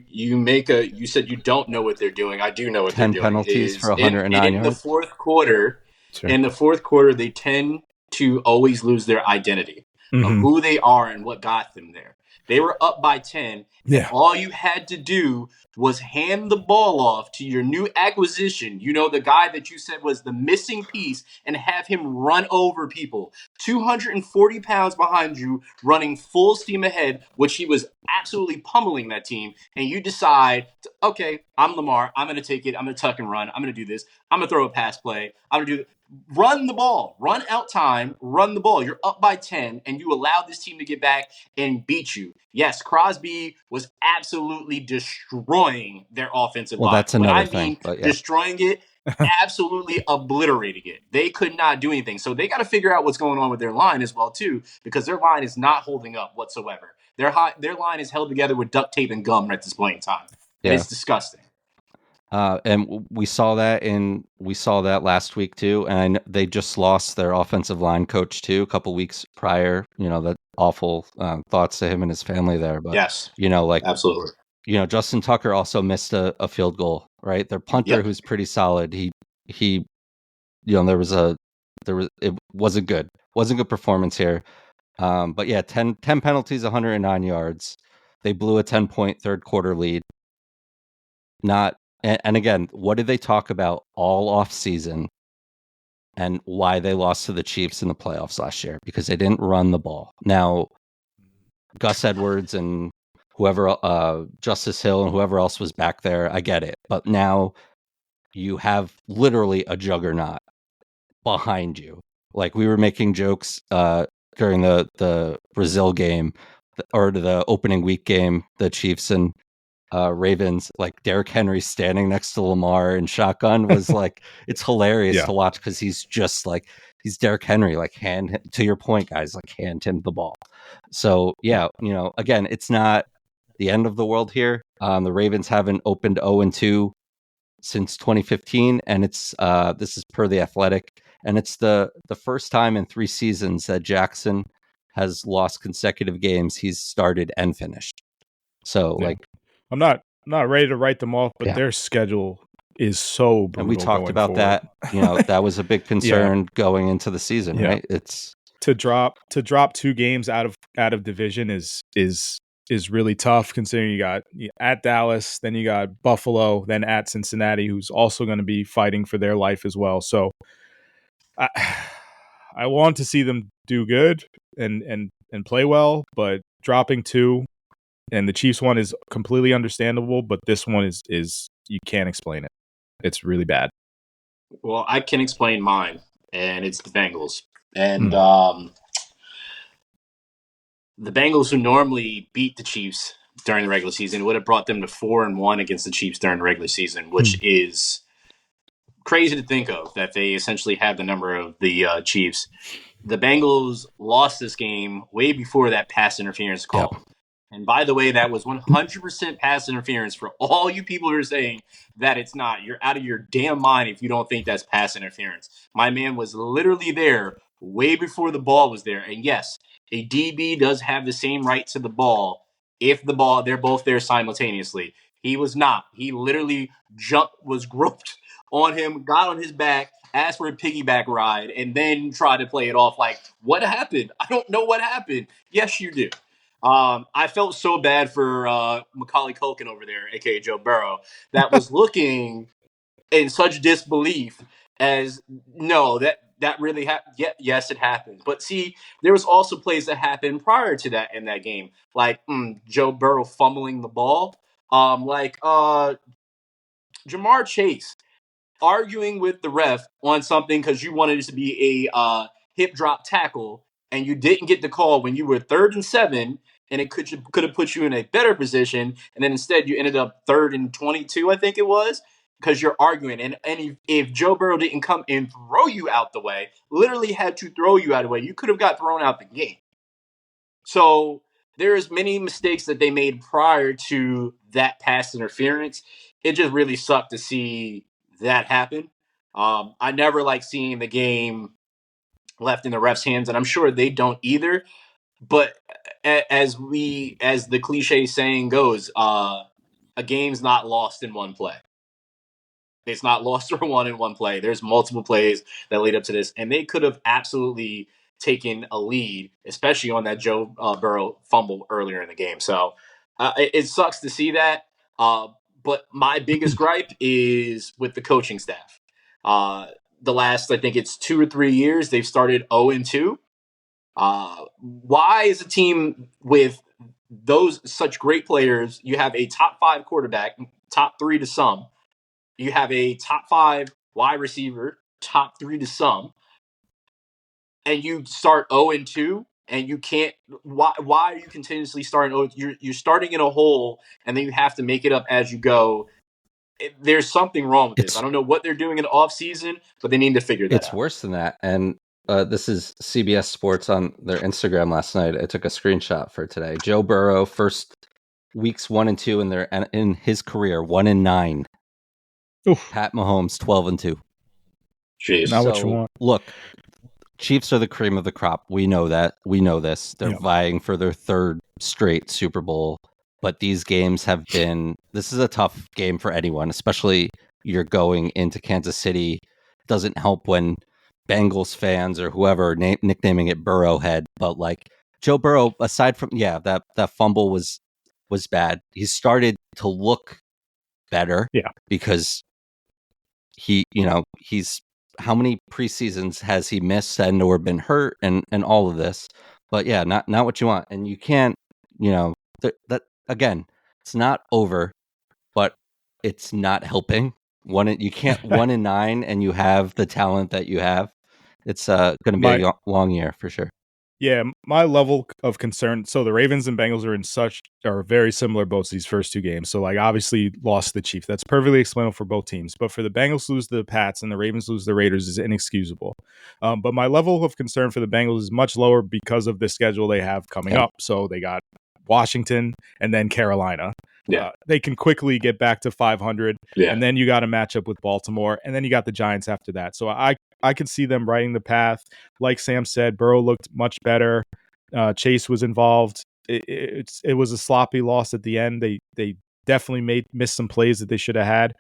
said you don't know what they're doing. I do know what 10 they're doing. penalties for 109 in the yards. fourth quarter. Sure. In the fourth quarter, they tend to always lose their identity of who they are and what got them there. They were up by 10. Yeah. And all you had to do was hand the ball off to your new acquisition, the guy that you said was the missing piece, and have him run over people. 240 pounds behind you, running full steam ahead, which he was absolutely pummeling that team. And you decide, okay, I'm Lamar. I'm going to take it. I'm going to tuck and run. I'm going to do this. I'm going to throw a pass play. I'm going to do run the ball, run out time, run the ball. You're up by 10, and you allowed this team to get back and beat you. Yes, Crosby was absolutely destroying their offensive line. That's another thing. Destroying it, absolutely obliterating it. They could not do anything. So they got to figure out what's going on with their line as well, too, because their line is not holding up whatsoever. Their line is held together with duct tape and gum at this point in time. And it's disgusting. And we saw that last week too. And they just lost their offensive line coach too a couple weeks prior. That awful thoughts to him and his family there. But yes, absolutely. Justin Tucker also missed a field goal. Right, their punter, who's pretty solid. It wasn't good. Wasn't good performance here. But yeah, 10 penalties, 109 yards. They blew a 10-point third quarter lead. And again, what did they talk about all off season and why they lost to the Chiefs in the playoffs last year? Because they didn't run the ball. Now, Gus Edwards and whoever, Justice Hill and whoever else was back there, I get it. But now you have literally a juggernaut behind you. Like we were making jokes during the Brazil game or the opening week game, the Chiefs and Ravens, like Derrick Henry standing next to Lamar in shotgun was like, it's hilarious to watch because he's just like, he's Derrick Henry, like to your point, guys, like hand him the ball. So yeah, again, it's not the end of the world here. The Ravens haven't opened 0-2 since 2015, and it's this is per The Athletic, and it's the first time in 3 seasons that Jackson has lost consecutive games he's started and finished. So I'm not ready to write them off, but their schedule is so brutal. And we talked about forward. that. That was a big concern going into the season, right? It's to drop 2 games out of division is really tough, considering you got at Dallas, then you got Buffalo, then at Cincinnati, who's also going to be fighting for their life as well. So I want to see them do good and play well, but dropping 2. And the Chiefs one is completely understandable, but this one is you can't explain it. It's really bad. Well, I can explain mine, and it's the Bengals. And the Bengals, who normally beat the Chiefs during the regular season, would have brought them to 4-1 against the Chiefs during the regular season, which is crazy to think of, that they essentially have the number of the Chiefs. The Bengals lost this game way before that pass interference call. Yep. And by the way, that was 100% pass interference. For all you people who are saying that it's not, you're out of your damn mind if you don't think that's pass interference. My man was literally there way before the ball was there. And yes, a DB does have the same right to the ball if they're both there simultaneously. He was not. He literally was groped on him, got on his back, asked for a piggyback ride, and then tried to play it off like, what happened? I don't know what happened. Yes, you do. I felt so bad for Macaulay Culkin over there, a.k.a. Joe Burrow, that was looking in such disbelief as no, that really happened. Yeah, yes, it happened. But see, there was also plays that happened prior to that in that game, like Joe Burrow fumbling the ball, like Jamar Chase arguing with the ref on something because you wanted it to be a hip drop tackle and you didn't get the call when you were 3rd and 7 and it could have put you in a better position, and then instead you ended up 3rd and 22, I think it was, because you're arguing. And if Joe Burrow didn't come and throw you out the way, literally had to throw you out of the way, you could have got thrown out the game. So there's many mistakes that they made prior to that pass interference. It just really sucked to see that happen. I never like seeing the game left in the refs' hands, and I'm sure they don't either. But as the cliche saying goes, a game's not lost in one play. It's not lost or won in one play. There's multiple plays that lead up to this, and they could have absolutely taken a lead, especially on that Joe Burrow fumble earlier in the game. So it sucks to see that. But my biggest gripe is with the coaching staff. The last, I think it's 2 or 3 years, they've started 0-2. Why is a team with those such great players, you have a top 5 quarterback, top 3 to some, you have a top 5 wide receiver, top 3 to some, and you start 0-2, and you can't. Why are you continuously starting? You're starting in a hole, and then you have to make it up as you go. There's something wrong with this. I don't know what they're doing in the off season, but they need to figure that out. It's worse than that. And this is CBS Sports on their Instagram last night. I took a screenshot for today. Joe Burrow, first weeks 1 and 2 in his career, 1-9. Oof. Pat Mahomes, 12-2. Jeez. Not what you want. Look, Chiefs are the cream of the crop. We know that. We know this. They're vying for their 3rd straight Super Bowl. But these games have been. This is a tough game for anyone, especially you're going into Kansas City. Doesn't help when Bengals fans or whoever nicknaming it Burrowhead. But like Joe Burrow, aside from that fumble was bad. He started to look better. Yeah, because he's how many preseasons has he missed and or been hurt and all of this. But yeah, not what you want. And you can't, that again, it's not over, but it's not helping. You can't 1-9 and you have the talent that you have. It's going to be a long year for sure. Yeah, my level of concern. So the Ravens and Bengals are very similar both these first 2 games. So like obviously lost the Chiefs. That's perfectly explainable for both teams. But for the Bengals lose the Pats and the Ravens lose the Raiders is inexcusable. But my level of concern for the Bengals is much lower because of the schedule they have coming up. So they got Washington and then Carolina. Yeah. They can quickly get back to 500. Yeah. And then you got a matchup with Baltimore. And then you got the Giants after that. So I could see them riding the path. Like Sam said, Burrow looked much better. Chase was involved. It was a sloppy loss at the end. They definitely missed some plays that they should have had.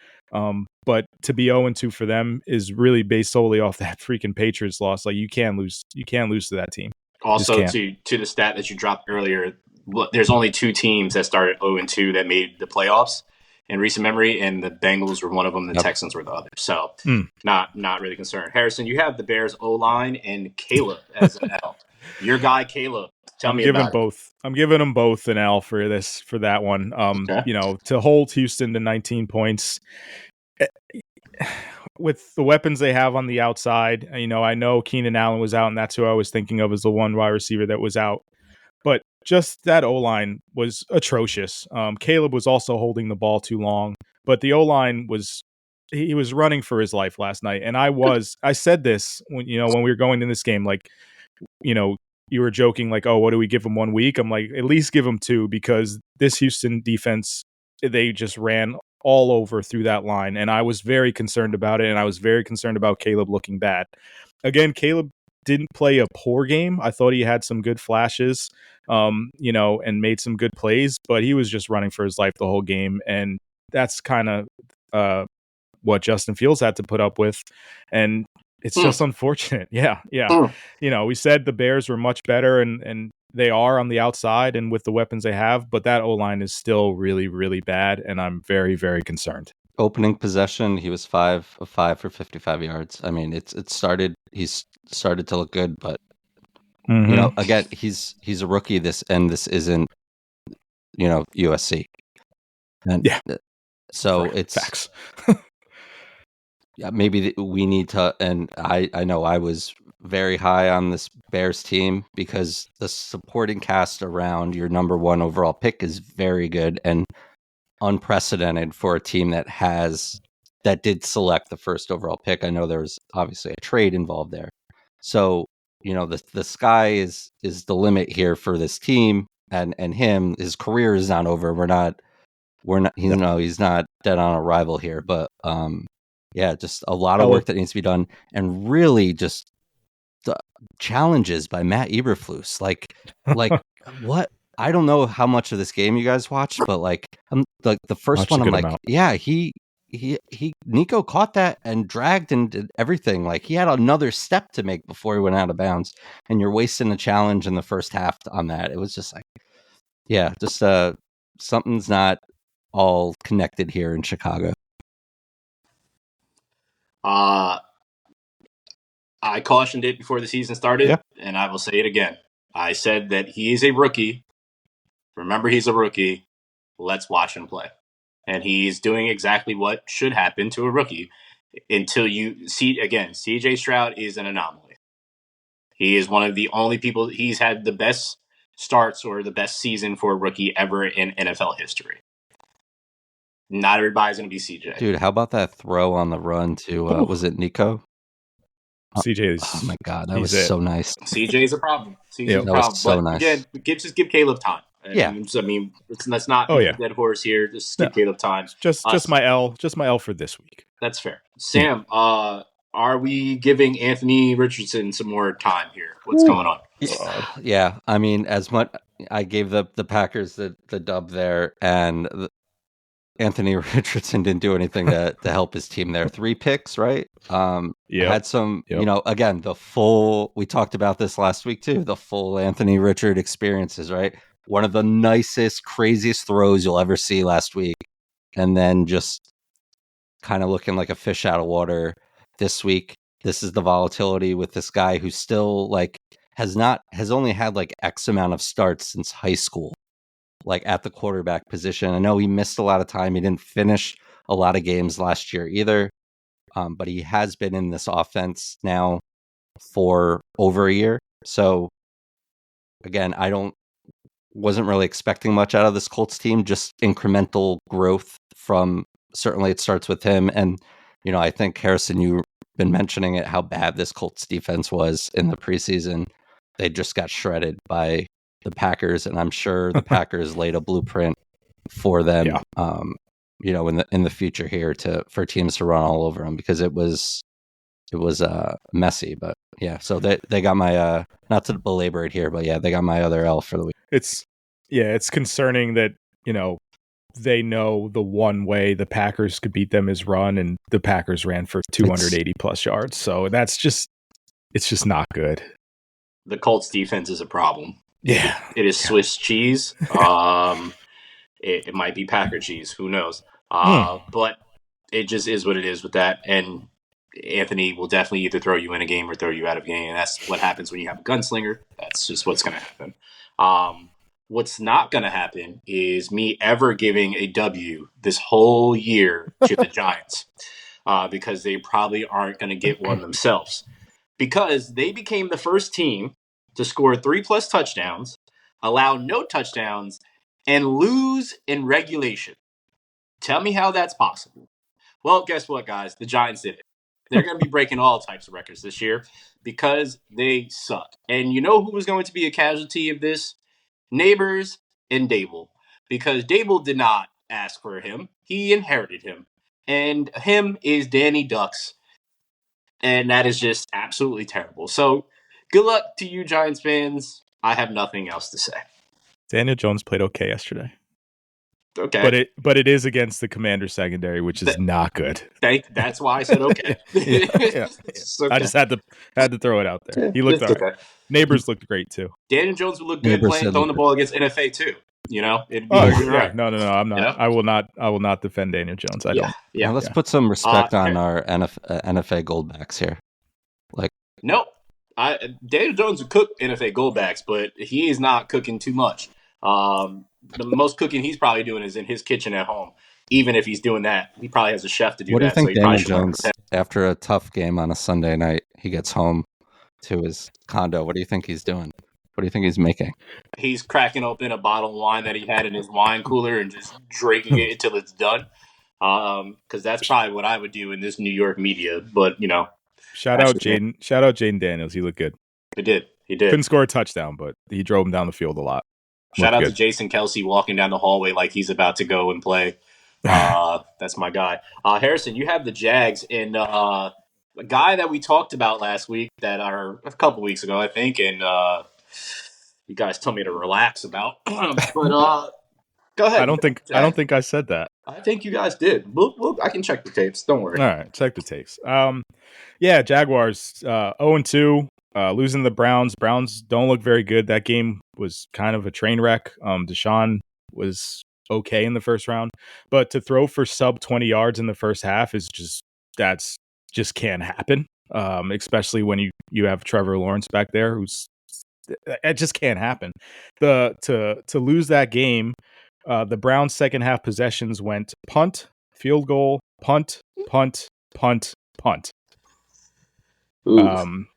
But to be 0-2 for them is really based solely off that freaking Patriots loss. Like you can't lose to that team. Also, to the stat that you dropped earlier, there's only 2 teams that started 0-2 that made the playoffs in recent memory, and the Bengals were one of them. The Texans were the other. So not really concerned. Harrison, you have the Bears O-line and Caleb as an L. Your guy Caleb. Tell me about it. I'm giving them both an L for that one. Okay. To hold Houston to 19 points with the weapons they have on the outside. I know Keenan Allen was out, and that's who I was thinking of as the one wide receiver that was out. But just that O-line was atrocious. Caleb was also holding the ball too long, but the O-line he was running for his life last night. And I said this when we were going in this game, like, you were joking like, oh, what do we give him 1 week? I'm like, at least give him 2, because this Houston defense, they just ran all over through that line. And I was very concerned about it. And I was very concerned about Caleb looking bad. Again, Caleb didn't play a poor game. I thought he had some good flashes, and made some good plays, but he was just running for his life the whole game. And that's kind of what Justin Fields had to put up with. And it's just unfortunate. Yeah. We said the Bears were much better, and they are on the outside and with the weapons they have, but that O-line is still really, really bad. And I'm very, very concerned. Opening possession, he was 5 of 5 for 55 yards. I mean, he's started to look good, but again, he's a rookie. This isn't USC, and Yeah. so it's facts. Yeah, maybe we need to, and I know I was very high on this Bears team because the supporting cast around your number one overall pick is very good and unprecedented for a team that did select the first overall pick. I know there was obviously a trade involved there. So, the sky is the limit here for this team and him. His career is not over. He's not dead on arrival here, but yeah, just a lot of work that needs to be done, and really just the challenges by Matt Eberflus. Like what? I don't know how much of this game you guys watched, but the first one, I'm like, yeah, he Nico caught that and dragged and did everything. Like he had another step to make before he went out of bounds, and you're wasting a challenge in the first half on that. It was just like, yeah, just something's not all connected here in Chicago. I cautioned it before the season started, and I will say it again. I said that he is a rookie. Remember, he's a rookie. Let's watch him play. And he's doing exactly what should happen to a rookie until you see, again, CJ Stroud is an anomaly. He is one of the only people, he's had the best starts or the best season for a rookie ever in NFL history. Not everybody's going to be CJ. Dude, how about that throw on the run to, was it Nico? CJ is, oh my God, that was so nice. CJ is a problem. CJ is a problem. Was so but nice. Again, just give Caleb time. I mean, let's not be a dead horse here. Just give Caleb time. Just my L for this week. That's fair. Sam, are we giving Anthony Richardson some more time here? What's going on? Yeah, I mean, as much I gave the Packers the dub there, and Anthony Richardson didn't do anything to help his team there. 3 picks, right? Had some, again, we talked about this last week too, the full Anthony Richard experiences, right? One of the nicest, craziest throws you'll ever see last week. And then just kind of looking like a fish out of water this week. This is the volatility with this guy who still has only had X amount of starts since high school. At the quarterback position. I know he missed a lot of time. He didn't finish a lot of games last year either. But he has been in this offense now for over a year. So again, wasn't really expecting much out of this Colts team, just incremental growth certainly it starts with him. And, I think Harrison, you've been mentioning it, how bad this Colts defense was in the preseason. They just got shredded by the Packers, and I'm sure the Packers laid a blueprint for them, in the future here for teams to run all over them, because it was messy. But yeah, so they got my not to belabor it here, but yeah, they got my other L for the week. It's concerning that they know the one way the Packers could beat them is run, and the Packers ran for 280 plus yards. So it's just not good. The Colts defense is a problem. Yeah, it is Swiss cheese. It might be Packer cheese. Who knows? But it just is what it is with that. And Anthony will definitely either throw you in a game or throw you out of a game. And that's what happens when you have a gunslinger. That's just what's going to happen. What's not going to happen is me ever giving a W this whole year to the Giants, because they probably aren't going to get one themselves, because they became the first team to score 3+ touchdowns, allow no touchdowns, and lose in regulation. Tell me how that's possible. Well, guess what, guys? The Giants did it. They're going to be breaking all types of records this year because they suck. And you know who was going to be a casualty of this? Neighbors and Dable. Because Dable did not ask for him. He inherited him. And him is Danny Ducks. And that is just absolutely terrible. So good luck to you, Giants fans. I have nothing else to say. Daniel Jones played okay yesterday. Okay. But it is against the Commander secondary, which is not good. That's why I said okay. Yeah. Okay. I just had to throw it out there. He looked all right. Okay. Neighbors looked great too. Daniel Jones would look good Neighbors said throwing the look ball against NFA too. It'd be Oh you're yeah, right. no, I'm not. You know? I will not defend Daniel Jones. I Yeah. don't. Yeah. Now let's put some respect on here- our NFA Goldbacks here. No, Daniel Jones would cook NFA Goldbacks, but he is not cooking too much. The most cooking he's probably doing is in his kitchen at home. Even if he's doing that, he probably has a chef to do What do you that. So think he Daniel probably should learn Jones, from him. after a tough game on a Sunday night, he gets home to his condo? What do you think he's doing? What do you think he's making? He's cracking open a bottle of wine that he had in his wine cooler and just drinking it until it's done. Because that's probably what I would do in this New York media. But Shout out Jaden Daniels. He looked good. He did. Couldn't score a touchdown, but he drove him down the field a lot. Shout out to Jason Kelsey walking down the hallway like he's about to go and play. That's my guy. Harrison, you have the Jags, and a guy that we talked about last week a couple weeks ago, I think, and you guys told me to relax about. But go ahead. I don't think I said that. I think you guys did. I can check the tapes. Don't worry. All right, check the tapes. Yeah, Jaguars 0-2, losing the Browns. Browns don't look very good. That game was kind of a train wreck. Deshaun was okay in the first round, but to throw for sub 20 yards in the first half is just can't happen. Especially when you have Trevor Lawrence back there, it just can't happen. To lose that game, the Browns' second half possessions went punt, field goal, punt, punt, punt, punt.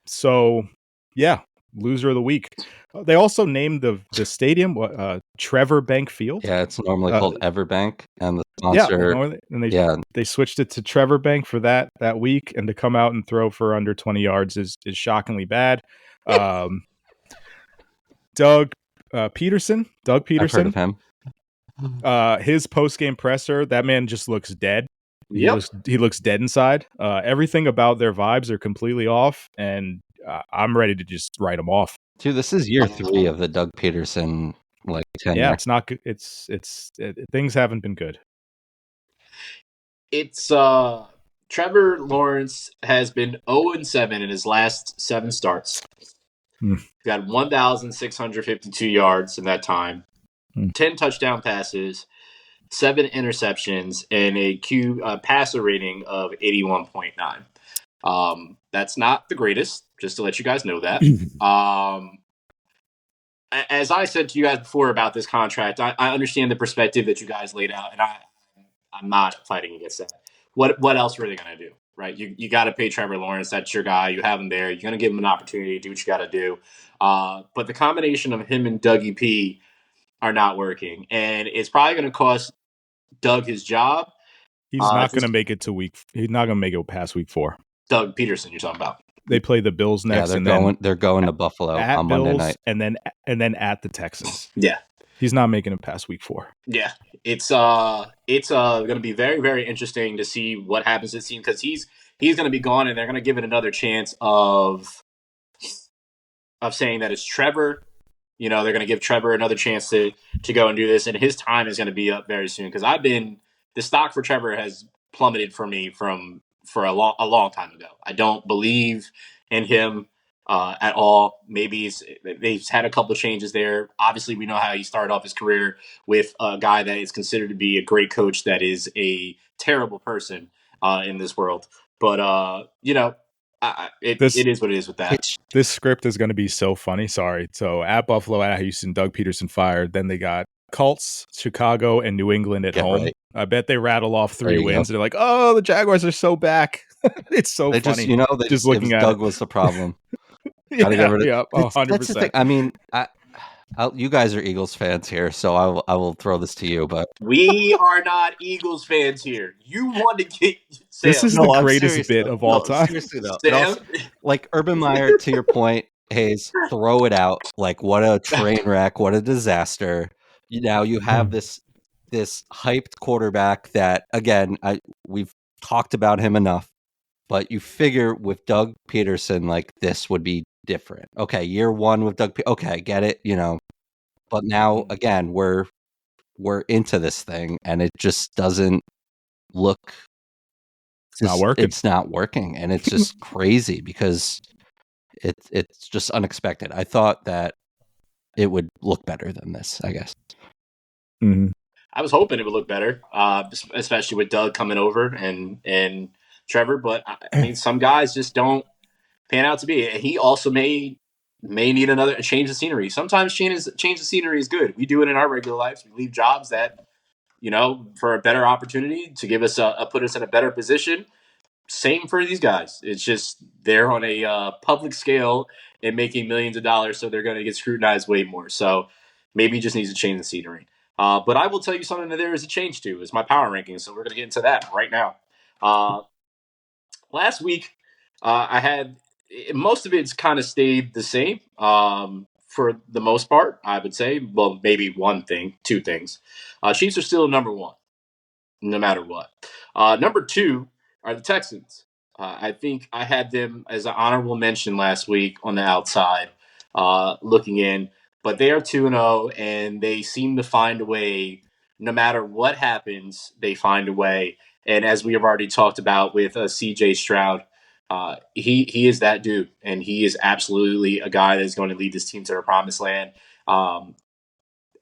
So yeah, loser of the week. They also named the stadium Trevor Bank Field. Yeah, it's normally called Everbank, and the sponsor. They switched it to Trevor Bank for that week, and to come out and throw for under 20 yards is shockingly bad. Doug Peterson. I've heard of him. His post-game presser, that man just looks dead. Yep. He looks dead inside. Everything about their vibes are completely off, and I'm ready to just write them off. Dude, this is year 3 of the Doug Peterson tenure. Yeah, it's not good. Things haven't been good. It's Trevor Lawrence has been 0-7 in his last 7 starts. He's got 1,652 yards in that time, 10 touchdown passes, 7 interceptions, and a passer rating of 81.9. That's not the greatest, just to let you guys know that. As I said to you guys before about this contract, I understand the perspective that you guys laid out, and I'm not fighting against that. What else were they going to do, right? You got to pay Trevor Lawrence. That's your guy. You have him there. You're going to give him an opportunity to do what you got to do. But the combination of him and Dougie P are not working, and it's probably going to cost Doug his job. He's not going to make it to He's not going to make it past week 4. Doug Peterson, you're talking about. They play the Bills next. Yeah, they're going to Buffalo on Monday night, and then at the Texans. Yeah, he's not making it past week 4. Yeah, it's going to be very, very interesting to see what happens this season, because he's going to be gone, and they're going to give it another chance of saying that it's Trevor. They're going to give Trevor another chance to go and do this, and his time is going to be up very soon, because the stock for Trevor has plummeted for me for a long time ago. I don't believe in him at all. Maybe they've had a couple of changes there. Obviously, we know how he started off his career with a guy that is considered to be a great coach that is a terrible person in this world. But it is what it is with that. This script is going to be so funny. Sorry. So at Buffalo, at Houston, Doug Peterson fired. Then they got Colts, Chicago, and New England at home. Right. I bet they rattle off 3 wins. They're like, oh, the Jaguars are so back. It's so funny. Just looking at Doug was the problem. Yeah, 100%. That's the thing. I mean, you guys are Eagles fans here, so I will throw this to you. But we are not Eagles fans here. You want to get Sam. This is the greatest bit of all time. Seriously though, also, like Urban Meyer, to your point, Hayes, throw it out. Like, what a train wreck! What a disaster! Now you have this hyped quarterback that, again, we've talked about him enough, but you figure with Doug Peterson, like, this would be different. Okay, year 1 with Doug okay, I get it, but now, again, we're we're into this thing, and it just doesn't look. Not working. It's not working, and it's just crazy because it's just unexpected. I thought that it would look better than this, I guess. Mm-hmm. I was hoping it would look better, especially with Doug coming over and Trevor. But I mean, some guys just don't pan out to be. He also may need another change of scenery. Sometimes change of scenery is good. We do it in our regular lives. We leave jobs that, for a better opportunity to give us put us in a better position. Same for these guys. It's just they're on a public scale and making millions of dollars, so they're going to get scrutinized way more. So maybe he just needs to change the scenery. But I will tell you something that there is a change to is my power rankings. So we're going to get into that right now. Last week, I had most of it's kind of stayed the same for the most part, I would say. Well, maybe two things. Chiefs are still number one, no matter what. Number two are the Texans. I think I had them as an honorable mention last week on the outside looking in, but they are 2-0, and they seem to find a way. No matter what happens, they find a way. And as we have already talked about with C.J. Stroud, he is that dude, and he is absolutely a guy that is going to lead this team to the promised land.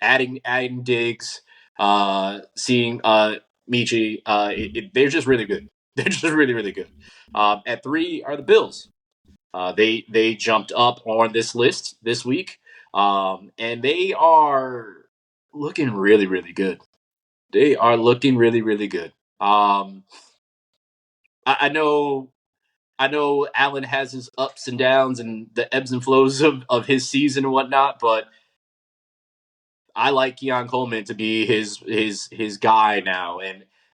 Adding Diggs, seeing Michi, they're just really good. They're just really, really good. At 3 are the Bills. They jumped up on this list this week, and they are looking really, really good. They are looking really, really good. I know Allen has his ups and downs and the ebbs and flows of his season and whatnot, but I like Keon Coleman to be his guy now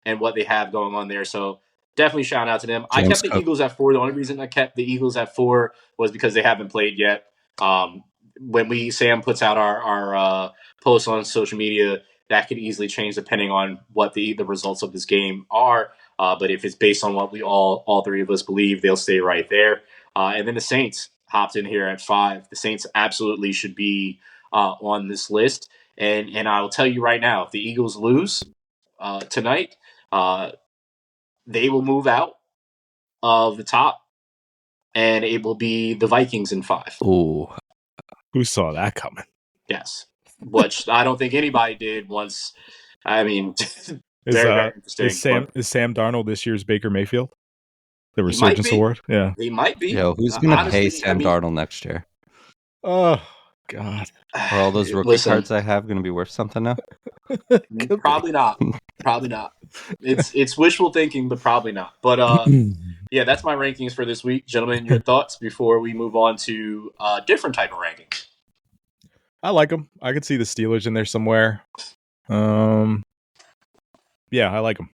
and what they have going on there. So definitely shout out to them. I kept the Eagles at 4. The only reason I kept the Eagles at 4 was because they haven't played yet. When Sam puts out our posts on social media, that could easily change depending on what the results of this game are. But if it's based on what we all three of us believe, they'll stay right there. And then the Saints hopped in here at 5. The Saints absolutely should be on this list. And I will tell you right now, if the Eagles lose tonight, they will move out of the top, and it will be the Vikings in 5. Ooh, who saw that coming? Yes, which I don't think anybody did. Once, I mean, very interesting. Is Sam Darnold this year's Baker Mayfield? The Resurgence Award? Yeah, he might be. Yo, who's going to pay Sam Darnold next year? Oh God. Are all those rookie cards I have going to be worth something now? Probably not. Probably not. It's wishful thinking, but probably not. But yeah, that's my rankings for this week, gentlemen. Your thoughts before we move on to a different type of rankings. I like them. I could see the Steelers in there somewhere. Yeah, I like them.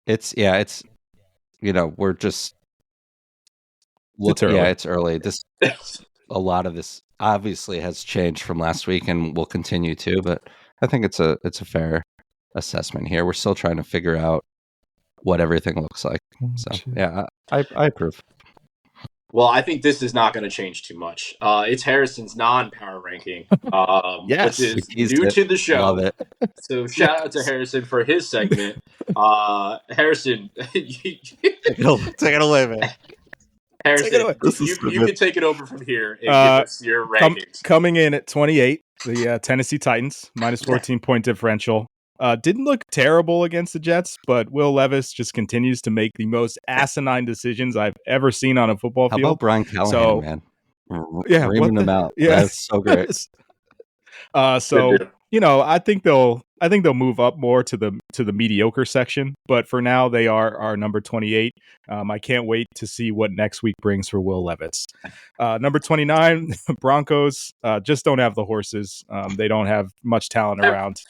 It's we're just it's early. Yeah, it's early. A lot of this obviously has changed from last week and will continue to, but I think it's a fair assessment here. We're still trying to figure out what everything looks like. So yeah, I approve. Well, I think this is not going to change too much. It's Harrison's non-power ranking, yes, which is new to the show. Love it. So shout out to Harrison for his segment. Harrison, take it away, man. Harrison, you can take it over from here and give us your rankings. Coming in at 28, the Tennessee Titans, minus 14-point differential. Didn't look terrible against the Jets, but Will Levis just continues to make the most asinine decisions I've ever seen on a football field. How about Brian Callahan, man? Reaming him out. Yeah, that's so great. I think they'll move up more to the mediocre section, but for now they are number 28. I can't wait to see what next week brings for Will Levis. Number 29, Broncos just don't have the horses. They don't have much talent around.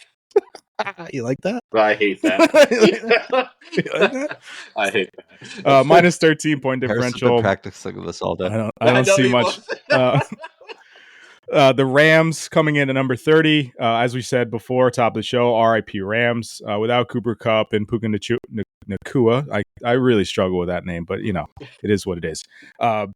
You like that? I hate that. You like that? I hate that. Minus 13-point differential. Been practicing this all day. I don't see much. The Rams coming in at number 30. As we said before, top of the show, RIP Rams. Without Cooper Kupp and Puka Nacua, I really struggle with that name, but it is what it is. I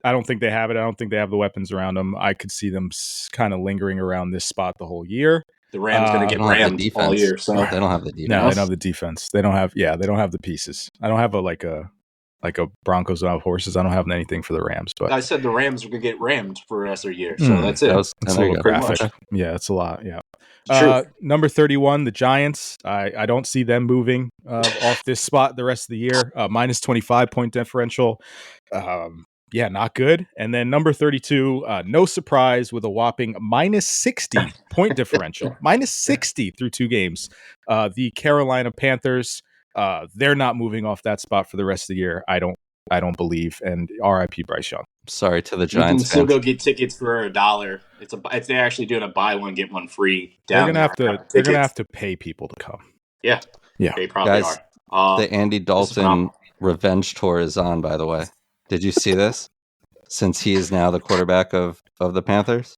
don't think they have it. I don't think they have the weapons around them. I could see them kind of lingering around this spot the whole year. The Rams going to They get don't have the rammed all defense. year. So They don't have the defense. No, they don't have the defense. They don't have the pieces. I don't have a Broncos without horses. I don't have anything for the Rams, but I said the Rams are going to get rammed for the rest of the year. So that's it. It's a little graphic. Okay. Yeah, it's a lot. Yeah. True. Number 31, the Giants. I don't see them moving off this spot the rest of the year. Minus 25 point differential. Yeah, not good. And then number 32, no surprise with a whopping minus 60 point differential. Minus 60 through 2 games. The Carolina Panthers. They're not moving off that spot for the rest of the year. I don't believe. And RIP Bryce Young. Sorry to the You Giants can still fans. go get tickets for $1. If they're actually doing a buy one get one free. They're Down gonna have to pay people to come. Yeah, they probably Guys, are. the Andy Dalton revenge tour is on. By the way, did you see this? Since he is now the quarterback of the Panthers,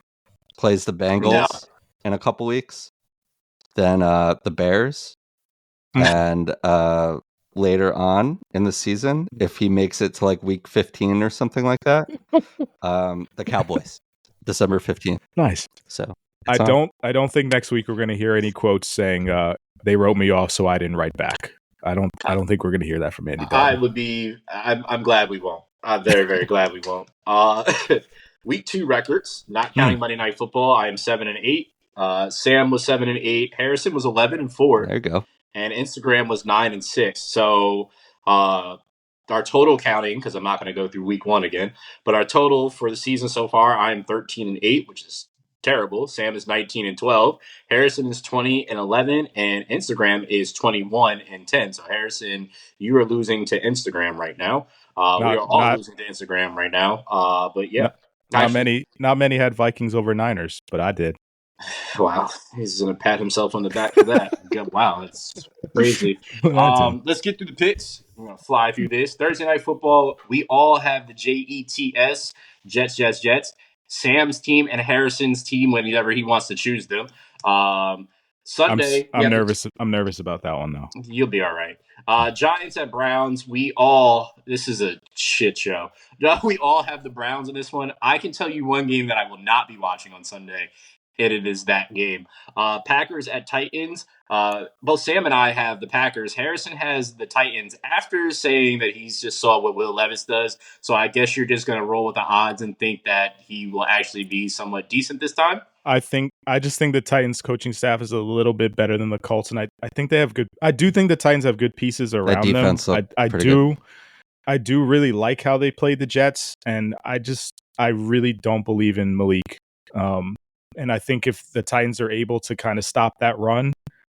plays the Bengals in a couple weeks, then the Bears, and later on in the season, if he makes it to like week 15 or something like that, the Cowboys, December 15th. Nice. So I don't think next week we're going to hear any quotes saying they wrote me off, so I didn't write back. I don't think we're going to hear that from Andy Dalton. I'm glad we won't. I'm very, very glad we won't. Week 2 records, not counting Monday Night Football. I am 7-8. Sam was 7-8. Harrison was 11-4. There you go. And Instagram was 9-6. So our total counting, because I'm not going to go through week 1 again, but our total for the season so far, I'm 13-8, which is terrible. Sam is 19-12. Harrison is 20-11, and Instagram is 21-10. So Harrison, you are losing to Instagram right now. We are all losing to Instagram right now. But yeah, not many had Vikings over Niners, but I did. Wow, he's gonna pat himself on the back for that. Wow, that's crazy. Let's get through the picks. We're gonna fly through this Thursday Night Football. We all have the JETS, Jets. Sam's team and Harrison's team whenever he wants to choose them. Sunday, I'm nervous. I'm nervous about that one though. You'll be all right. Giants at Browns. This is a shit show. We all have the Browns in this one. I can tell you one game that I will not be watching on Sunday. And it is that game. Packers at Titans. Both Sam and I have the Packers. Harrison has the Titans after saying that he's just saw what Will Levis does. So I guess you're just going to roll with the odds and think that he will actually be somewhat decent this time. I just think the Titans coaching staff is a little bit better than the Colts, and I think they have good. I do think the Titans have good pieces around them. I do really like how they played the Jets, and I really don't believe in Malik. And I think if the Titans are able to kind of stop that run,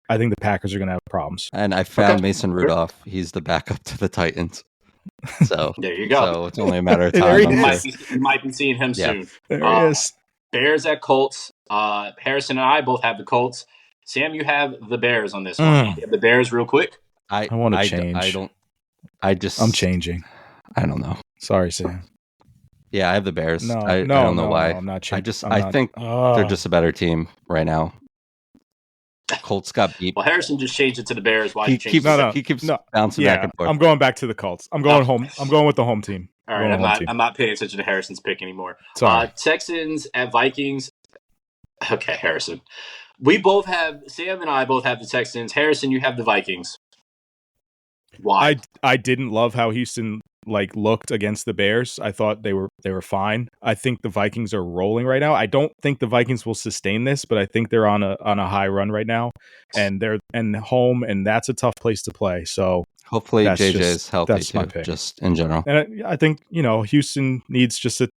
I think the Packers are going to have problems. And I found Mason Rudolph. He's the backup to the Titans. So there you go. So it's only a matter of time. You might be seeing him soon. There he is. Bears at Colts. Harrison and I both have the Colts. Sam, you have the Bears on this one. You have the Bears real quick. I want to change. I'm changing. I don't know. Sorry, Sam. Yeah, I have the Bears. I don't know why. I'm not changing. I think they're just a better team right now. Colts got beat. Well, Harrison just changed it to the Bears. Why he keeps bouncing back and forth. I'm going back to the Colts. I'm going home. I'm going with the home team. All right, I'm not paying attention to Harrison's pick anymore. Texans at Vikings. Okay, Harrison. Sam and I both have the Texans. Harrison, you have the Vikings. Why? I didn't love how Houston looked against the Bears. I thought they were fine. I think the Vikings are rolling right now. I don't think the Vikings will sustain this, but I think they're on a high run right now, and they're home, and that's a tough place to play. So hopefully JJ's healthy that's too, my pick. Just in general. And I think Houston needs just a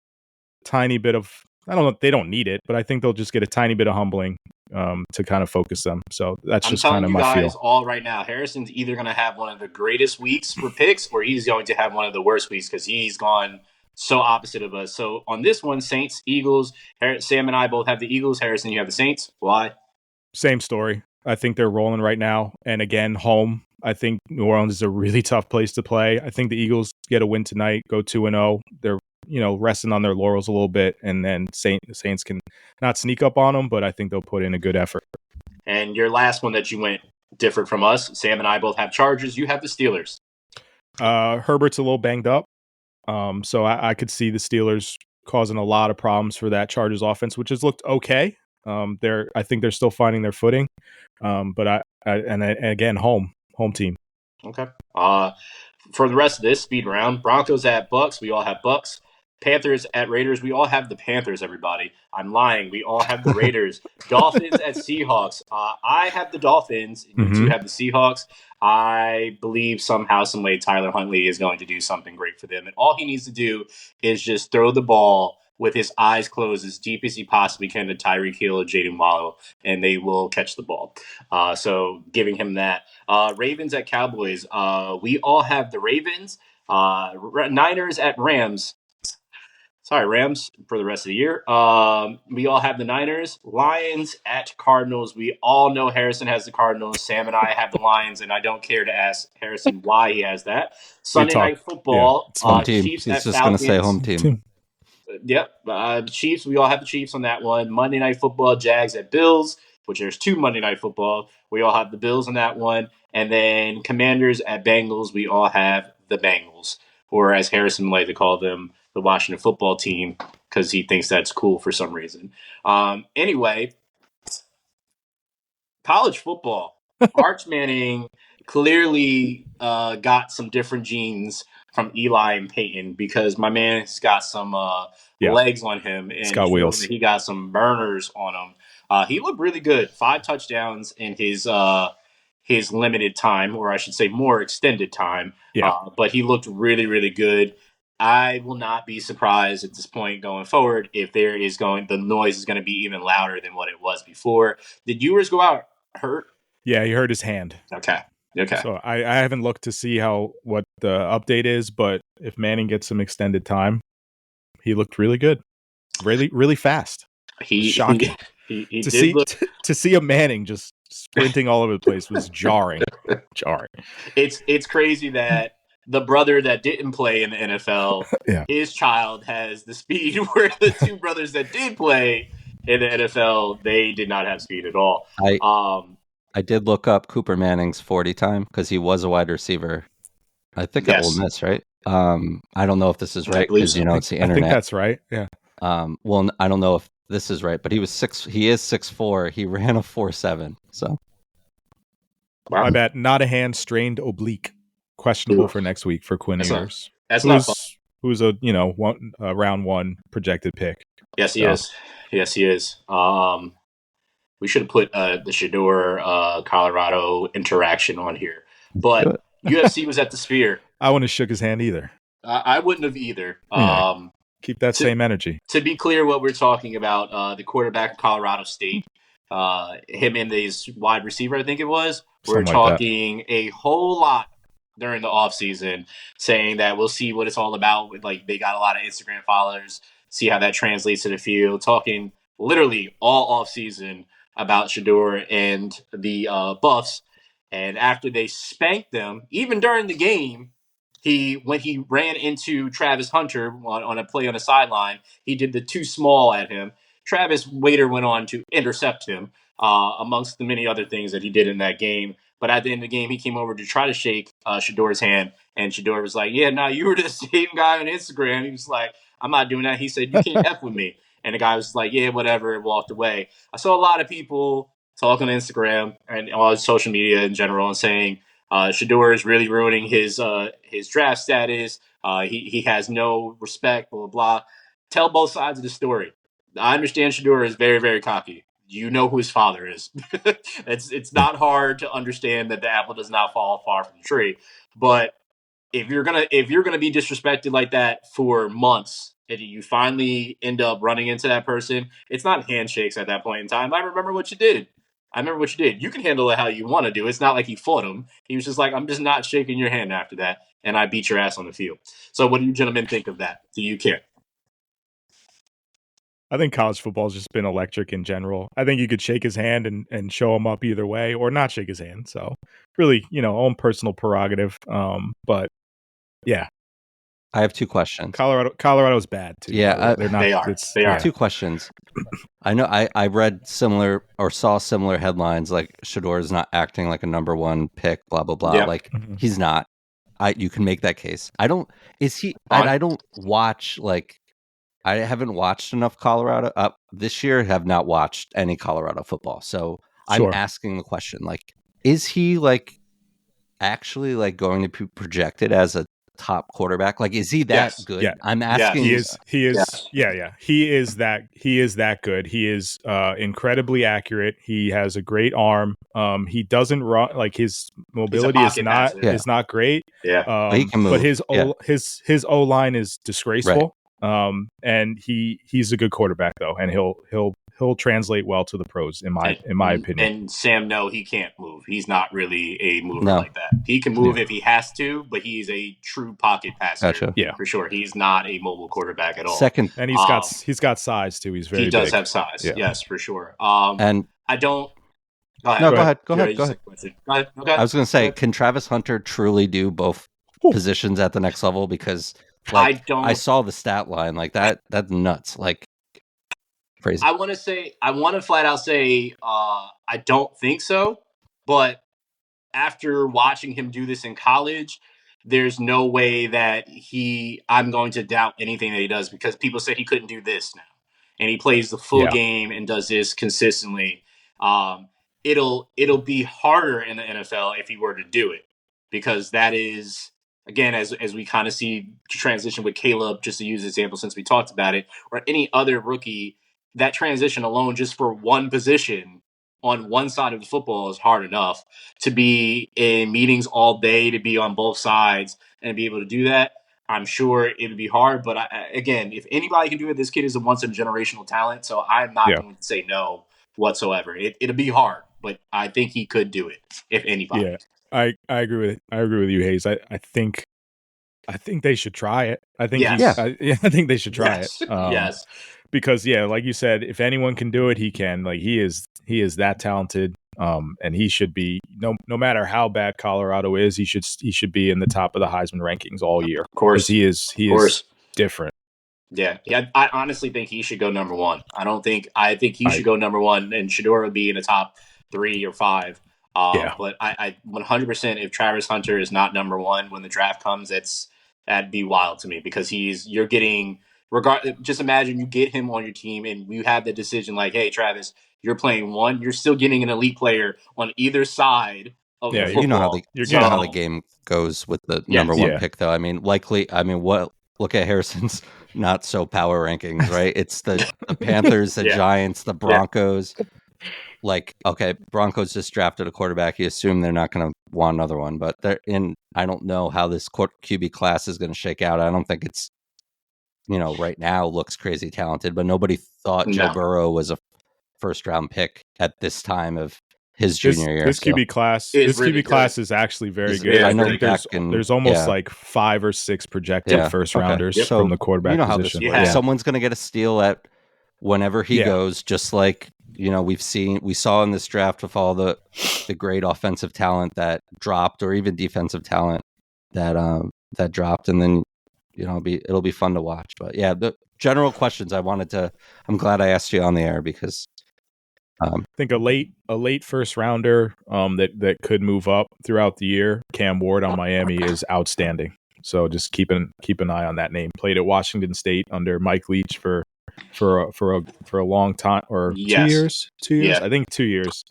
tiny bit of. I don't know. They don't need it, but I think they'll just get a tiny bit of humbling to kind of focus them. So that's just kind of my feel. I'm telling you guys all right now, Harrison's either going to have one of the greatest weeks for picks, or he's going to have one of the worst weeks because he's gone so opposite of us. So on this one, Saints, Eagles. Sam and I both have the Eagles. Harrison, you have the Saints. Why? Same story. I think they're rolling right now, and again, home. I think New Orleans is a really tough place to play. I think the Eagles get a win tonight, go 2-0. They're resting on their laurels a little bit, and then the Saints can not sneak up on them, but I think they'll put in a good effort. And your last one that you went different from us, Sam and I both have Chargers. You have the Steelers. Herbert's a little banged up, so I could see the Steelers causing a lot of problems for that Chargers offense, which has looked okay. I think they're still finding their footing. But again, home team. Okay. For the rest of this speed round, Broncos at Bucks. We all have Bucks. Panthers at Raiders. We all have the Panthers, everybody. I'm lying. We all have the Raiders. Dolphins at Seahawks. I have the Dolphins. You two have the Seahawks. I believe somehow, some way, Tyler Huntley is going to do something great for them. And all he needs to do is just throw the ball with his eyes closed as deep as he possibly can to Tyreek Hill or Jaden Waddle, and they will catch the ball. So giving him that. Ravens at Cowboys. We all have the Ravens. Niners at Rams. Sorry, Rams for the rest of the year. We all have the Niners. Lions at Cardinals. We all know Harrison has the Cardinals. Sam and I have the Lions, and I don't care to ask Harrison why he has that. Sunday Night Football. Yeah, home team. Chiefs He's at just Falcons. going to say home team. Yep. Chiefs. We all have the Chiefs on that one. Monday Night Football. Jags at Bills, which there's two Monday Night Football. We all have the Bills on that one. And then Commanders at Bengals. We all have the Bengals, or as Harrison would like to call them, the Washington Football Team, because he thinks that's cool for some reason. Anyway, college football. Arch Manning clearly got some different genes from Eli and Peyton, because my man's got some legs on him, and got wheels. He got some burners on him. He looked really good. 5 touchdowns in his limited time, or I should say more extended time. But he looked really, really good. I will not be surprised at this point going forward if the noise is going to be even louder than what it was before. Did Ewers go out hurt? Yeah, he hurt his hand. Okay. So I haven't looked to see what the update is, but if Manning gets some extended time, he looked really good, really, really fast. Shocking. He to see a Manning just sprinting all over the place was jarring. It's crazy that the brother that didn't play in the NFL, his child has the speed, where the two brothers that did play in the NFL, they did not have speed at all. I did look up Cooper Manning's 40 time because he was a wide receiver. I think at Ole Miss, right? I don't know if this is right because it's the internet. I think that's right. Yeah. Well, I don't know if this is right, but he is 6'4". He ran a 4.7. So. Wow. My bad. Not a hand, strained oblique. Questionable for next week for Quinn Ewers. Who's a round 1 projected pick. Yes, he is. Yes, he is. We should have put the Shador Colorado interaction on here, but UFC was at the Sphere. I wouldn't have shook his hand either. I wouldn't have either. Keep that same energy. To be clear, what we're talking about, the quarterback of Colorado State, him and his wide receiver, I think it was. We're talking a whole lot during the offseason, saying that we'll see what it's all about. Like, they got a lot of Instagram followers, see how that translates to the field. Talking literally all offseason about Shador and the Buffs. And after they spanked them, even during the game, when he ran into Travis Hunter on a play on the sideline, he did the too small at him. Travis later went on to intercept him, amongst the many other things that he did in that game. But at the end of the game, he came over to try to shake Shador's hand, and Shador was like, "Yeah, no, you were the same guy on Instagram." He was like, "I'm not doing that." He said, "You can't F with me." And the guy was like, "Yeah, whatever," and walked away. I saw a lot of people talk on Instagram and on social media in general and saying Shador is really ruining his draft status. He has no respect, blah, blah, blah. Tell both sides of the story. I understand Shador is very, very cocky. You know who his father is. It's not hard to understand that the apple does not fall far from the tree. But if you're gonna be disrespected like that for months, and you finally end up running into that person, it's not handshakes at that point in time. I remember what you did. You can handle it how you want to do. It's not like he fought him. He was just like, "I'm just not shaking your hand after that," and I beat your ass on the field. So what do you gentlemen think of that? Do you care? I think college football has just been electric in general. I think you could shake his hand and show him up either way, or not shake his hand. So really, own personal prerogative. But yeah. I have 2 questions. Colorado's bad too. Yeah, they're not. They are. 2 questions. I know I read similar or saw similar headlines like Shador is not acting like a number 1 pick, blah blah blah. Yep. He's not. You can make that case. I don't watch like I haven't watched enough Colorado this year. Have not watched any Colorado football, so I'm Sure. asking the question: like, is he like actually like going to be projected as a top quarterback? Like, is he that Yes. good? Yeah. I'm asking. He is. He is. Yes. Yeah. He is that. He is that good. He is incredibly accurate. He has a great arm. He doesn't run, like his He's a mobility pocket passer. Yeah. is not great. Yeah. But he can move. But his Yeah. his O line is disgraceful. And he's a good quarterback though, and he'll translate well to the pros in my opinion. And Sam, no, he can't move. He's not really a mover No. like that. He can move if he has to, but he's a true pocket passer. Gotcha. Yeah. For sure. He's not a mobile quarterback at all. Second, And he's got size too. He's very he does big. have size. Yeah. Yes, for sure. and I don't. Go ahead. no, go ahead. I I was going to say, can Travis Hunter truly do both positions at the next level? Because like I saw the stat line, like that's nuts. Like crazy. I want to flat out say, I don't think so. But after watching him do this in college, there's no way that I'm going to doubt anything that he does, because people said he couldn't do this now. And he plays the full game and does this consistently. It'll be harder in the NFL if he were to do it, because that is, again, as we kind of see transition with Caleb, just to use an example since we talked about it, or any other rookie, that transition alone just for one position on one side of the football is hard enough. To be in meetings all day, to be on both sides and be able to do that, I'm sure it would be hard. But again, if anybody can do it, this kid is a once in a generational talent. So I'm not going to say no whatsoever. It'll be hard, but I think he could do it if anybody. Yeah, I agree with you, Hayes. I think they should try it. I think I think they should try it. Yes. Because like you said, if anyone can do it, he can. Like he is that talented. And he should be, no matter how bad Colorado is, he should be in the top of the Heisman rankings all year. Of course, he is different. Yeah, I honestly think he should go number one. I think he should go number one, and Shedeur would be in the top 3 or 5. But I 100%, if Travis Hunter is not number one when the draft comes, that'd be wild to me, because you're getting, just imagine you get him on your team and you have the decision like, hey, Travis, you're playing one, you're still getting an elite player on either side of the football. You know how the game goes with the number one pick, though. I mean, look at Harrison's not so power rankings, right? It's the Panthers, the Giants, the Broncos. Like, okay, Broncos just drafted a quarterback. You assume they're not going to want another one, but I don't know how this QB class is going to shake out. I don't think it's, right now looks crazy talented, but nobody thought Joe Burrow was a first round pick at this time of his junior year. This QB class is actually very good. I think there's almost like 5 or 6 projected first rounders from the quarterback position. Someone's going to get a steal at whenever he goes, just like we saw in this draft with all the great offensive talent that dropped, or even defensive talent that dropped, and then it'll be fun to watch. But yeah, the general questions I'm glad I asked you on the air, because I think a late first rounder that could move up throughout the year, Cam Ward on Miami, is outstanding. So just keep an eye on that name. Played at Washington State under Mike Leach for a long time, or 2 years. 2 years, I think 2 years.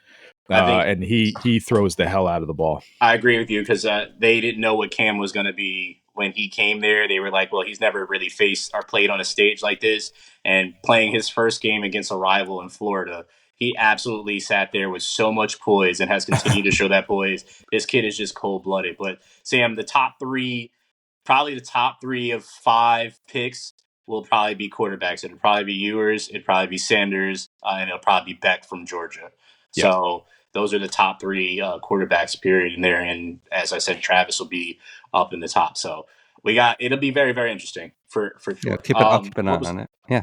And he throws the hell out of the ball. I agree with you, because they didn't know what Cam was going to be when he came there. They were like, well, he's never really faced or played on a stage like this. And playing his first game against a rival in Florida, he absolutely sat there with so much poise and has continued to show that poise. This kid is just cold-blooded. But Sam, probably the top 3 of 5 picks will probably be quarterbacks. It'll probably be Ewers, it'll probably be Sanders, and it'll probably be Beck from Georgia. Yep. So those are the top 3 quarterbacks, period, in there. And as I said, Travis will be up in the top. So it'll be very, very interesting for sure. Yeah, keep an eye on it. Yeah.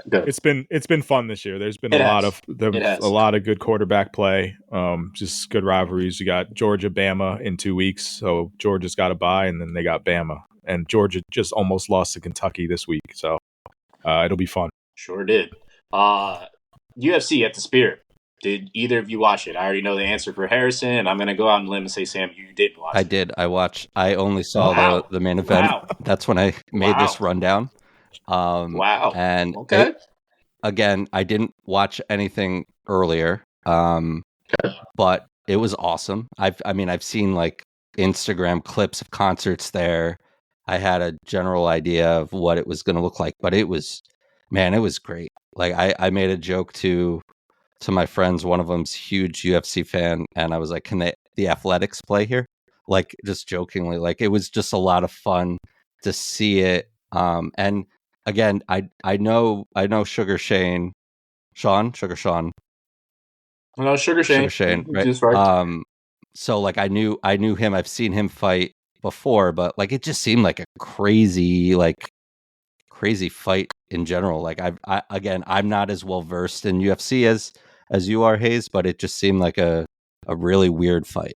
Good. It's been fun this year. There's been a lot of good quarterback play. Just good rivalries. You got Georgia, Bama in 2 weeks, so Georgia's got a bye, and then they got Bama, and Georgia just almost lost to Kentucky this week, so it'll be fun. Sure did. UFC at the Spirit. Did either of you watch it? I already know the answer for Harrison, and I'm going to go out on a limb and say, Sam, you didn't watch it. I did. I only saw the main event. Wow. That's when I made this rundown. Wow. And Okay. again, I didn't watch anything earlier, but it was awesome. I've seen like Instagram clips of concerts there. I had a general idea of what it was going to look like, but it was great. Like I made a joke to my friends. One of them's huge UFC fan, and I was like, "Can the Athletics play here?" Like just jokingly. Like it was just a lot of fun to see it. And again, I know Sugar Shane, Sugar Sean, No, Sugar Shane. right? Just right. So like I knew him. I've seen him fight before, but like it just seemed like a crazy fight in general. Like I'm not as well versed in UFC as you are, Hayes, but it just seemed like a really weird fight.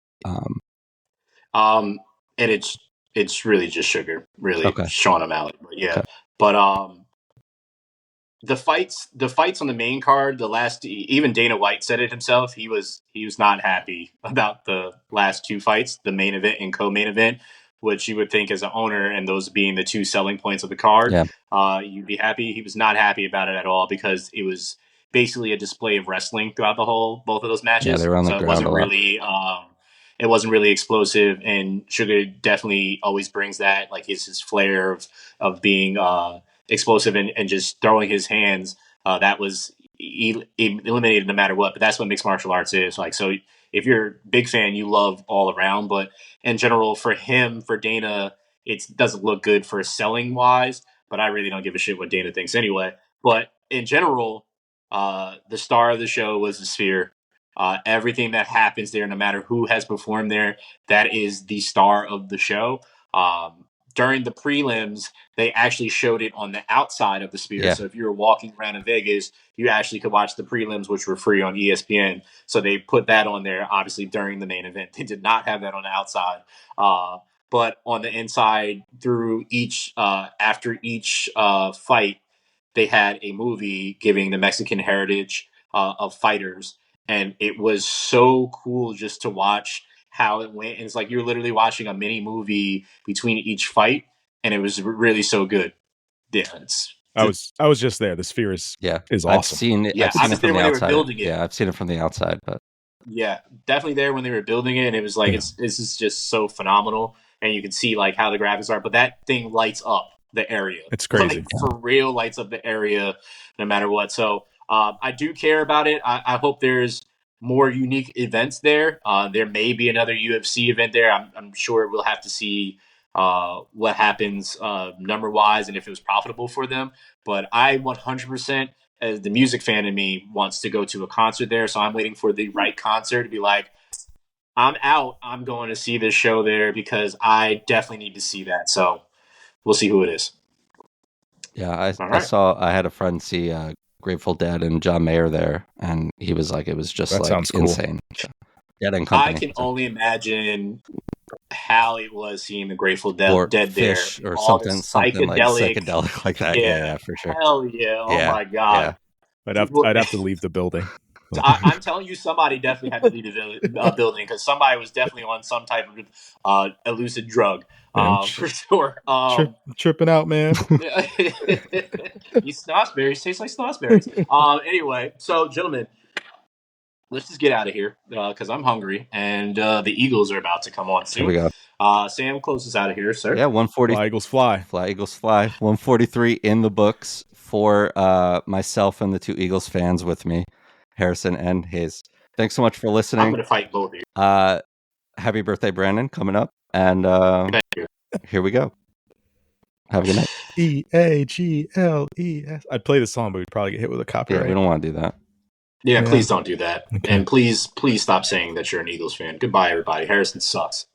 And it's really just Sugar, really Okay. Sean O'Malley. But yeah. Okay. But the fights on the main card, even Dana White said it himself. He was not happy about the last two fights, the main event and co-main event, which you would think as an owner, and those being the two selling points of the card, you'd be happy. He was not happy about it at all because it was basically a display of wrestling throughout both of those matches. Yeah, they were on the ground it wasn't a lot. really it wasn't really explosive, and Sugar definitely always brings that, like his flair of being explosive and just throwing his hands. That was eliminated no matter what. But that's what mixed martial arts is like. So if you're a big fan, you love all around. But in general, for Dana, it doesn't look good for selling wise. But I really don't give a shit what Dana thinks anyway. But in general, the star of the show was the Sphere. Everything that happens there, no matter who has performed there, that is the star of the show. During the prelims, they actually showed it on the outside of the Sphere. Yeah. So if you were walking around in Vegas, you actually could watch the prelims, which were free on ESPN. So they put that on there, obviously, during the main event. They did not have that on the outside. But on the inside, through after each fight, they had a movie giving the Mexican heritage of fighters. And it was so cool just to watch how it went. And it's like you're literally watching a mini movie between each fight, and it was really so good. Yeah, I was just there. The Sphere is awesome. I've seen it. Yeah, I was there when they were building it. Yeah, I've seen it from the outside, but yeah, definitely there when they were building it. And it was like this is just so phenomenal, and you can see like how the graphics are. But that thing lights up the area. It's crazy. Like, for real, lights up the area no matter what. So I do care about it. I hope there's more unique events there. There may be another UFC event there. I'm sure we'll have to see what happens number wise and if it was profitable for them. But I 100%, as the music fan in me, wants to go to a concert there. So I'm waiting for the right concert to be like, I'm out. I'm going to see this show there because I definitely need to see that. So we'll see who it is. Yeah, I had a friend see Grateful Dead and John Mayer there, and he was like, it was just that like sounds cool. insane. I can only imagine how it was seeing the Grateful Dead Fish there, or all something psychedelic like that. Yeah, for sure. Hell yeah! Oh my god! Yeah. I'd have to leave the building. I'm telling you, somebody definitely had to leave the building because somebody was definitely on some type of illicit drug, for sure. Tripping out, man. These snozzberries taste like snozzberries. Anyway, so gentlemen, let's just get out of here because I'm hungry and the Eagles are about to come on soon. Here we go. Sam, close us out of here, sir. Yeah, 140. Fly Eagles fly. Fly Eagles fly. 143 in the books for myself and the two Eagles fans with me, Harrison and Hayes. Thanks so much for listening. I'm going to fight both of you. Happy birthday, Branden, coming up. And here we go. Have a good night. EAGLES. I'd play the song, but we'd probably get hit with a copyright. Yeah, we don't want to do that. Yeah, please don't do that. Okay. And please stop saying that you're an Eagles fan. Goodbye, everybody. Harrison sucks.